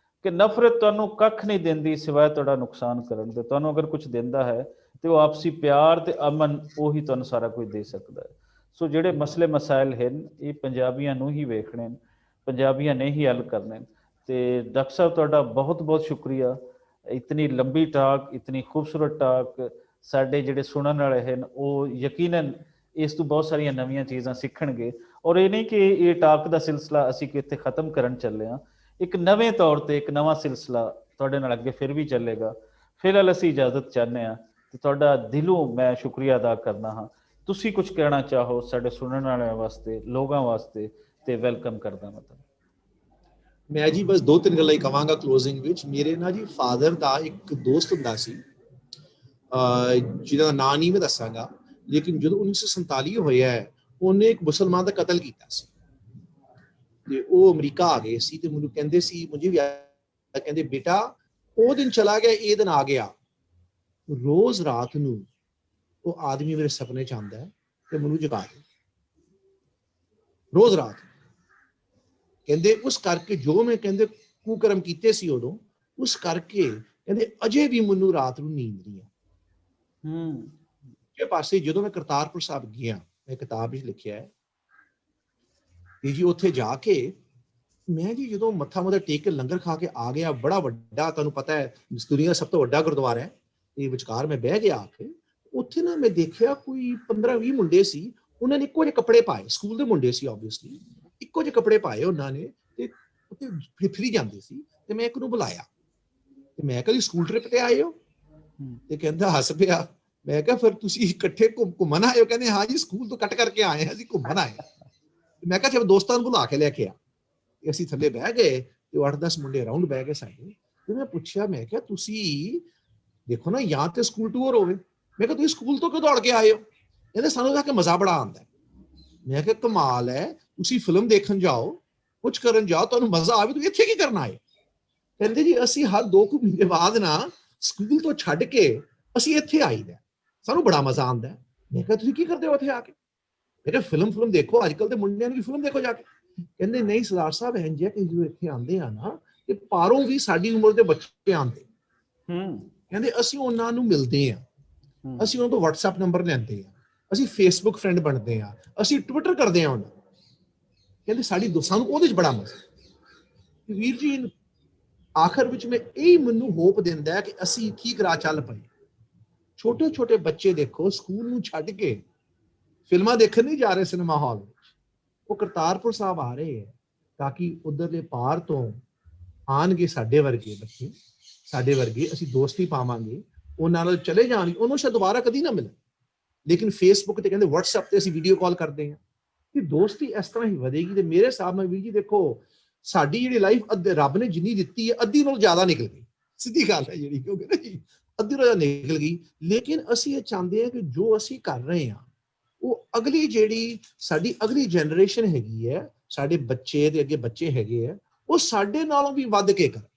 ਕਿ ਨਫ਼ਰਤ ਤੁਹਾਨੂੰ ਕੱਖ ਨਹੀਂ ਦਿੰਦੀ ਸਿਵਾਏ ਤੁਹਾਡਾ ਨੁਕਸਾਨ ਕਰਨ ਦੇ। ਤੁਹਾਨੂੰ ਅਗਰ ਕੁਝ ਦਿੰਦਾ ਹੈ ਤੇ ਉਹ ਆਪਸੀ ਪਿਆਰ ਤੇ ਅਮਨ, ਉਹੀ ਤੁਹਾਨੂੰ ਸਾਰਾ ਕੁਝ ਦੇ ਸਕਦਾ ਹੈ। ਸੋ ਜਿਹੜੇ ਮਸਲੇ ਮਸਾਇਲ ਹਨ ਇਹ ਪੰਜਾਬੀਆਂ ਨੂੰ ਹੀ ਵੇਖਣੇ, ਪੰਜਾਬੀਆਂ ਨੇ ਹੀ ਹੱਲ ਕਰਨੇ। ਤੇ ਡਾਕਟਰ ਸਾਹਿਬ ਤੁਹਾਡਾ ਬਹੁਤ ਬਹੁਤ ਸ਼ੁਕਰੀਆ, ਇਤਨੀ ਲੰਬੀ ਟਾਕ, ਇਤਨੀ ਖੂਬਸੂਰਤ ਟਾਕ। ਸਾਡੇ ਜਿਹੜੇ ਸੁਣਨ ਵਾਲੇ ਹਨ ਉਹ ਯਕੀਨਨ ਇਸ ਤੋਂ ਬਹੁਤ ਸਾਰੀਆਂ ਨਵੀਆਂ ਚੀਜ਼ਾਂ ਸਿੱਖਣਗੇ। ਔਰ ਇਹ ਨਹੀਂ ਕਿ ਇਹ ਟਾਕ ਦਾ ਸਿਲਸਿਲਾ ਅਸੀਂ ਕਿਤੇ ਖਤਮ ਕਰਨ ਚੱਲੇ ਹਾਂ, ਇੱਕ ਨਵੇਂ ਤੌਰ ਤੇ ਇੱਕ ਨਵਾਂ ਸਿਲਸਿਲਾ ਤੁਹਾਡੇ ਨਾਲ ਅੱਗੇ ਫਿਰ ਵੀ ਚੱਲੇਗਾ। ਫਿਲਹਾਲ ਅਸੀਂ ਇਜਾਜ਼ਤ ਚਾਹੁੰਦੇ ਹਾਂ ਤੇ ਤੁਹਾਡਾ ਦਿਲੋਂ ਮੈਂ ਸ਼ੁਕਰੀਆ ਅਦਾ ਕਰਦਾ ਹਾਂ। ਤੁਸੀਂ ਕੁਝ ਕਹਿਣਾ ਚਾਹੋ ਸਾਡੇ ਸੁਣਨ ਵਾਲਿਆਂ ਵਾਸਤੇ, ਲੋਕਾਂ ਵਾਸਤੇ, ਤੇ ਵੈਲਕਮ ਕਰਦਾ। ਮਤਲਬ ਮੈਂ ਜੀ ਬਸ 2-3 ਗੱਲਾਂ ਹੀ ਕਵਾਂਗਾ ਕਲੋਜ਼ਿੰਗ ਵਿੱਚ। ਮੇਰੇ ਨਾਲ ਜੀ ਫਾਦਰ ਦਾ ਇੱਕ ਦੋਸਤ ਹੁੰਦਾ ਸੀ ਜਿਹਦਾ ਨਾਂ ਨਹੀਂ ਮੈਂ ਦੱਸਾਂਗਾ, ਲੇਕਿਨ ਜਦੋਂ 1947 ਹੋਇਆ ਉਹਨੇ ਇੱਕ ਮੁਸਲਮਾਨ ਦਾ ਕਤਲ ਕੀਤਾ ਸੀ ਤੇ ਉਹ ਅਮਰੀਕਾ ਆ ਗਏ ਸੀ ਤੇ ਮੈਨੂੰ ਕਹਿੰਦੇ ਸੀ, ਮੁਝੇ ਵੀ ਕਹਿੰਦੇ ਬੇਟਾ ਉਹ ਦਿਨ ਚਲਾ ਗਿਆ, ਇਹ ਦਿਨ ਆ ਗਿਆ। ਰੋਜ਼ ਰਾਤ ਨੂੰ ਉਹ ਆਦਮੀ ਮੇਰੇ ਸੁਪਨੇ ਚ ਆਉਂਦਾ ਹੈ ਤੇ ਮੈਨੂੰ ਜਗਾ ਦੇ, ਰੋਜ਼ ਰਾਤ। ਕਹਿੰਦੇ ਉਸ ਕਰਕੇ ਜੋ ਮੈਂ ਕਹਿੰਦੇ ਕੁਕਰਮ ਕੀਤੇ ਸੀ ਉਦੋਂ, ਉਸ ਕਰਕੇ ਕਹਿੰਦੇ ਅਜੇ ਵੀ ਮੈਨੂੰ ਰਾਤ ਨੂੰ ਨੀਂਦ ਨਹੀਂ ਆ। ਪਾਸੇ ਜਦੋਂ ਮੈਂ ਕਰਤਾਰਪੁਰ ਸਾਹਿਬ ਗਿਆ, ਮੈਂ ਕਿਤਾਬ ਵਿੱਚ ਲਿਖਿਆ ਹੈ ਤੇ ਜੀ ਉੱਥੇ ਜਾ ਕੇ ਮੈਂ ਜੀ ਜਦੋਂ ਮੱਥਾ ਟੇਕ ਕੇ ਲੰਗਰ ਖਾ ਕੇ ਆ ਗਿਆ, ਬੜਾ ਵੱਡਾ, ਤੁਹਾਨੂੰ ਪਤਾ ਹੈ ਦੁਨੀਆ ਦਾ ਸਭ ਤੋਂ ਵੱਡਾ ਗੁਰਦੁਆਰਾ ਹੈ, ਇਹ ਵਿਚਕਾਰ ਮੈਂ ਬਹਿ ਗਿਆ ਆ ਕੇ। ਉੱਥੇ ਨਾ ਮੈਂ ਦੇਖਿਆ ਕੋਈ 15-20 ਮੁੰਡੇ ਸੀ, ਉਹਨਾਂ ਨੇ ਇੱਕੋ ਜਿਹੇ ਕੱਪੜੇ ਪਾਏ, ਸਕੂਲ ਦੇ ਮੁੰਡੇ ਸੀ ਆਬਵੀਅਸਲੀ, ਇੱਕੋ ਜਿਹੇ ਕੱਪੜੇ ਪਾਏ ਉਹਨਾਂ ਨੇ, ਤੇ ਉੱਥੇ ਫਿਰੀ ਜਾਂਦੇ ਸੀ। ਤੇ ਮੈਂ ਇੱਕ ਨੂੰ ਬੁਲਾਇਆ ਤੇ ਮੈਂ ਕਿਹਾ ਜੀ ਸਕੂਲ ਟ੍ਰਿਪ ਤੇ ਆਏ ਹੋ? ਤੇ ਕਹਿੰਦਾ ਹੱਸ ਪਿਆ। ਮੈਂ ਕਿਹਾ ਫਿਰ ਤੁਸੀਂ ਇਕੱਠੇ ਘੁੰਮਣ ਆਏ ਹੋ? ਕਹਿੰਦੇ ਹਾਂ ਜੀ, ਸਕੂਲ ਤੋਂ ਕੱਟ ਕਰਕੇ ਆਏ ਹਾਂ, ਅਸੀਂ ਘੁੰਮਣ ਆਏ। ਮੈਂ ਕਿਹਾ ਚਲ ਦੋਸਤਾਂ ਨੂੰ ਬੁਲਾ ਕੇ ਲੈ ਕੇ ਆ। ਤੇ ਅਸੀਂ ਥੱਲੇ ਬਹਿ ਗਏ ਤੇ 8-10 ਮੁੰਡੇ ਰਾਉਂਡ ਬਹਿ ਗਏ ਸਾਡੇ। ਤੇ ਮੈਂ ਪੁੱਛਿਆ, ਮੈਂ ਕਿਹਾ ਤੁਸੀਂ ਦੇਖੋ ਨਾ, ਜਾਂ ਤੇ ਸਕੂਲ ਟੂਰ ਹੋਵੇ, ਮੈਂ ਕਿਹਾ ਤੁਸੀਂ ਸਕੂਲ ਤੋਂ ਕਿਉਂ ਦੌੜ ਕੇ ਆਏ ਹੋ? ਕਹਿੰਦੇ ਸਾਨੂੰ ਤਾਂ ਕਿ ਮਜ਼ਾ ਬੜਾ ਆਉਂਦਾ। ਮੈਂ ਕਿਹਾ ਕਮਾਲ ਹੈ, ਤੁਸੀਂ ਫਿਲਮ ਦੇਖਣ ਜਾਓ, ਕੁਝ ਕਰਨ ਜਾਓ, ਤੁਹਾਨੂੰ ਮਜ਼ਾ ਆਵੇ, ਤੁਸੀਂ ਇੱਥੇ ਕੀ ਕਰਨ ਆਏ? ਕਹਿੰਦੇ ਜੀ ਅਸੀਂ ਹਰ 2 ਮਹੀਨੇ ਬਾਅਦ ਨਾ ਸਕੂਲ ਤੋਂ ਛੱਡ ਕੇ ਅਸੀਂ ਇੱਥੇ ਆਈਦਾ, ਸਾਨੂੰ ਬੜਾ ਮਜ਼ਾ ਆਉਂਦਾ। ਮੈਂ ਕਿਹਾ ਤੁਸੀਂ ਕੀ ਕਰਦੇ ਹੋ ਇੱਥੇ ਆ ਕੇ? ਮੈਂ ਕਿਹਾ ਫਿਲਮ ਦੇਖੋ, ਅੱਜ ਕੱਲ੍ਹ ਦੇ ਮੁੰਡਿਆਂ ਨੂੰ ਵੀ ਫਿਲਮ ਦੇਖੋ ਜਾ ਕੇ। ਕਹਿੰਦੇ ਨਹੀਂ ਸਰਦਾਰ ਸਾਹਿਬ, ਇੰਝ ਹੈ ਕਿ ਜਦੋਂ ਇੱਥੇ ਆਉਂਦੇ ਆ ਨਾ, ਤੇ ਪਾਰੋਂ ਵੀ ਸਾਡੀ ਉਮਰ ਦੇ ਬੱਚੇ ਆਉਂਦੇ। ਕਹਿੰਦੇ ਅਸੀਂ ਉਹਨਾਂ ਨੂੰ ਮਿਲਦੇ ਹਾਂ, ਅਸੀਂ ਉਹਨਾਂ ਤੋਂ WhatsApp ਨੰਬਰ ਲੈਂਦੇ ਹਾਂ, ਅਸੀਂ Facebook ਫਰੈਂਡ ਬਣਦੇ ਹਾਂ, ਅਸੀਂ ਟਵਿੱਟਰ ਕਰਦੇ ਹਾਂ ਉਹਨਾਂ। ਕਹਿੰਦੇ ਸਾਨੂੰ ਉਹਦੇ 'ਚ ਬੜਾ ਮਜ਼ਾ। ਵੀਰ ਜੀ ਆਖਰ ਵਿੱਚ ਮੈਂ ਇਹ ਮੈਨੂੰ ਹੋਪ ਦਿੰਦਾ ਕਿ ਅਸੀਂ ਠੀਕ ਰਾਹ ਚੱਲ ਪਏ। ਛੋਟੇ ਛੋਟੇ ਬੱਚੇ ਦੇਖੋ ਸਕੂਲ ਨੂੰ ਛੱਡ ਕੇ ਫਿਲਮਾਂ ਦੇਖਣ ਨਹੀਂ ਜਾ ਰਹੇ ਸਿਨੇਮਾ ਹਾਲ ਵਿੱਚ, ਉਹ ਕਰਤਾਰਪੁਰ ਸਾਹਿਬ ਆ ਰਹੇ ਹੈ ਤਾਂ ਕਿ ਉਧਰਲੇ ਪਾਰ ਤੋਂ ਆਣਗੇ ਸਾਡੇ ਵਰਗੇ ਬੱਚੇ, ਸਾਡੇ ਵਰਗੇ, ਅਸੀਂ ਦੋਸਤੀ ਪਾਵਾਂਗੇ ਉਹਨਾਂ ਨਾਲ, ਚਲੇ ਜਾਣਗੇ, ਉਹਨੂੰ ਸ਼ਾਇਦ ਦੁਬਾਰਾ ਕਦੀ ਨਾ ਮਿਲਣ, ਲੇਕਿਨ Facebook ਤੇ ਕਹਿੰਦੇ WhatsApp ਤੇ ਅਸੀਂ ਵੀਡੀਓ ਕਾਲ ਕਰਦੇ ਹਾਂ, ਕਿ ਦੋਸਤੀ ਇਸ ਤਰ੍ਹਾਂ ਹੀ ਵਧੇਗੀ। ਤੇ ਮੇਰੇ ਹਿਸਾਬ ਨਾਲ ਵੀਰ ਜੀ ਦੇਖੋ, ਸਾਡੀ ਜਿਹੜੀ ਲਾਈਫ ਰੱਬ ਨੇ ਜਿੰਨੀ ਦਿੱਤੀ ਹੈ, ਅੱਧੀ ਨਾਲੋਂ ਜ਼ਿਆਦਾ ਨਿਕਲ ਗਈ, ਸਿੱਧੀ ਗੱਲ ਹੈ ਜਿਹੜੀ, ਕਿਉਂਕਿ ਨਾ ਜੀ ਅੱਧੀ ਨਾਲੋਂ ਨਿਕਲ ਗਈ। ਲੇਕਿਨ ਅਸੀਂ ਇਹ ਚਾਹੁੰਦੇ ਹਾਂ ਕਿ ਜੋ ਅਸੀਂ ਕਰ ਰਹੇ ਹਾਂ, ਉਹ ਅਗਲੀ ਜਿਹੜੀ ਸਾਡੀ ਅਗਲੀ ਜਨਰੇਸ਼ਨ ਹੈਗੀ ਹੈ, ਸਾਡੇ ਬੱਚੇ ਦੇ ਅੱਗੇ ਬੱਚੇ ਹੈਗੇ ਆ, ਉਹ ਸਾਡੇ ਨਾਲੋਂ ਵੀ ਵੱਧ ਕੇ ਕਰਨ।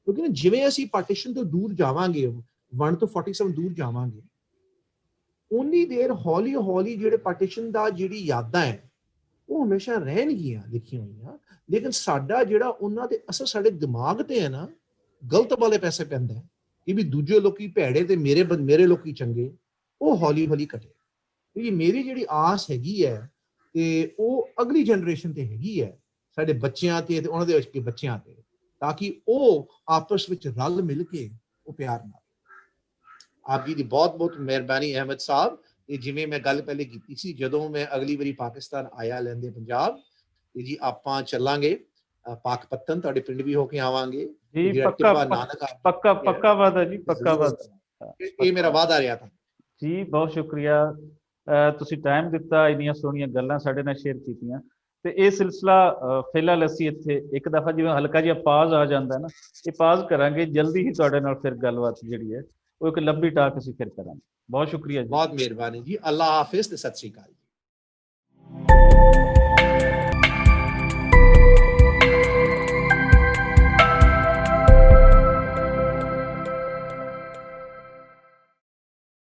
ਕਿਉਂਕਿ ਜਿਵੇਂ ਅਸੀਂ ਪਾਰਟੀਸ਼ਨ ਤੋਂ ਦੂਰ ਜਾਵਾਂਗੇ, 1 ਤੋਂ 47 ਦੂਰ ਜਾਵਾਂਗੇ, ਉਨੀ ਦੇਰ ਹੌਲੀ ਹੌਲੀ ਜਿਹੜੇ ਪਾਰਟੀਸ਼ਨ ਦਾ ਜਿਹੜੀ ਯਾਦਾਂ ਹੈ ਉਹ ਹਮੇਸ਼ਾ ਰਹਿਣਗੀਆਂ ਲਿਖੀਆਂ ਹੋਈਆਂ, ਲੇਕਿਨ ਸਾਡਾ ਜਿਹੜਾ ਉਹਨਾਂ ਦੇ ਅਸਰ ਸਾਡੇ ਦਿਮਾਗ ਤੇ ਹੈ ਨਾ, ਗਲਤ ਵਾਲੇ ਪੈਸੇ ਪੈਂਦਾ ਹੈ ਕਿ ਵੀ ਦੂਜੇ ਲੋਕੀ ਭੈੜੇ ਤੇ ਮੇਰੇ ਲੋਕੀ ਚੰਗੇ, ਉਹ ਹੌਲੀ ਹੌਲੀ ਘਟੇ। ਕਿਉਂਕਿ ਮੇਰੀ ਜਿਹੜੀ ਆਸ ਹੈਗੀ ਹੈ ਤੇ ਉਹ ਅਗਲੀ ਜਨਰੇਸ਼ਨ ਤੇ ਹੈਗੀ ਹੈ, ਸਾਡੇ ਬੱਚਿਆਂ ਤੇ ਉਹਨਾਂ ਦੇ ਅੱਗੇ ਬੱਚਿਆਂ ਤੇ, ਤਾਂ ਕਿ ਉਹ ਆਪਸ ਵਿੱਚ ਰਲ ਮਿਲ ਕੇ ਉਹ ਪਿਆਰ ਨਾਲ। ਆਪ ਜੀ ਦੀ ਬਹੁਤ ਬਹੁਤ ਮਿਹਰਬਾਨੀ ਅਹਿਮਦ ਸਾਹਿਬ। ਤੇ ਜਿਵੇਂ ਮੈਂ ਗੱਲ ਪਹਿਲੇ ਕੀਤੀ ਸੀ, ਜਦੋਂ ਮੈਂ ਅਗਲੀ ਵਾਰੀ ਪਾਕਿਸਤਾਨ ਆਇਆ ਲੈਂਦੇ ਪੰਜਾਬ, ਤੇ ਜੀ ਆਪਾਂ ਚੱਲਾਂਗੇ ਪਾਕਪਤਨ, ਤੁਹਾਡੇ ਪਿੰਡ ਵੀ ਹੋ ਕੇ ਆਵਾਂਗੇ ਜੀ। ਪੱਕਾ ਵਾਦਾ ਜੀ, ਪੱਕਾ ਵਾਦਾ, ਇਹ ਮੇਰਾ ਵਾਦਾ ਰਿਹਾ था ਜੀ। ਬਹੁਤ ਸ਼ੁਕਰੀਆ, ਤੁਸੀਂ ਟਾਈਮ ਦਿੱਤਾ, ਇੰਨੀਆਂ ਸੋਹਣੀਆਂ ਗੱਲਾਂ ਸਾਡੇ ਨਾਲ ਸ਼ੇਅਰ ਕੀਤੀਆਂ। ਤੇ ਇਹ ਸਿਲਸਿਲਾ ਫਿਲਹਾਲ ਅਸੀਂ ਇੱਥੇ ਇੱਕ ਦਫਾ ਜਿਵੇਂ ਹਲਕਾ ਜਿਹਾ ਪਾਜ਼ ਆ ਜਾਂਦਾ ਨਾ, ਇਹ ਪਾਜ਼ ਕਰਾਂਗੇ, ਜਲਦੀ ਹੀ ਤੁਹਾਡੇ ਨਾਲ ਫਿਰ ਗੱਲਬਾਤ ਜਿਹੜੀ ਹੈ ਉਹ ਇੱਕ ਲੰਬੀ ਟਾਕ ਅਸੀਂ ਫਿਰ ਕਰਾਂਗੇ। ਬਹੁਤ ਸ਼ੁਕਰੀਆ ਜੀ, ਬਹੁਤ ਮਿਹਰਬਾਨੀ ਜੀ। ਅੱਲਾ ਹਾਫਿਜ਼ ਤੇ ਸਤਿ ਸ਼੍ਰੀ ਅਕਾਲ।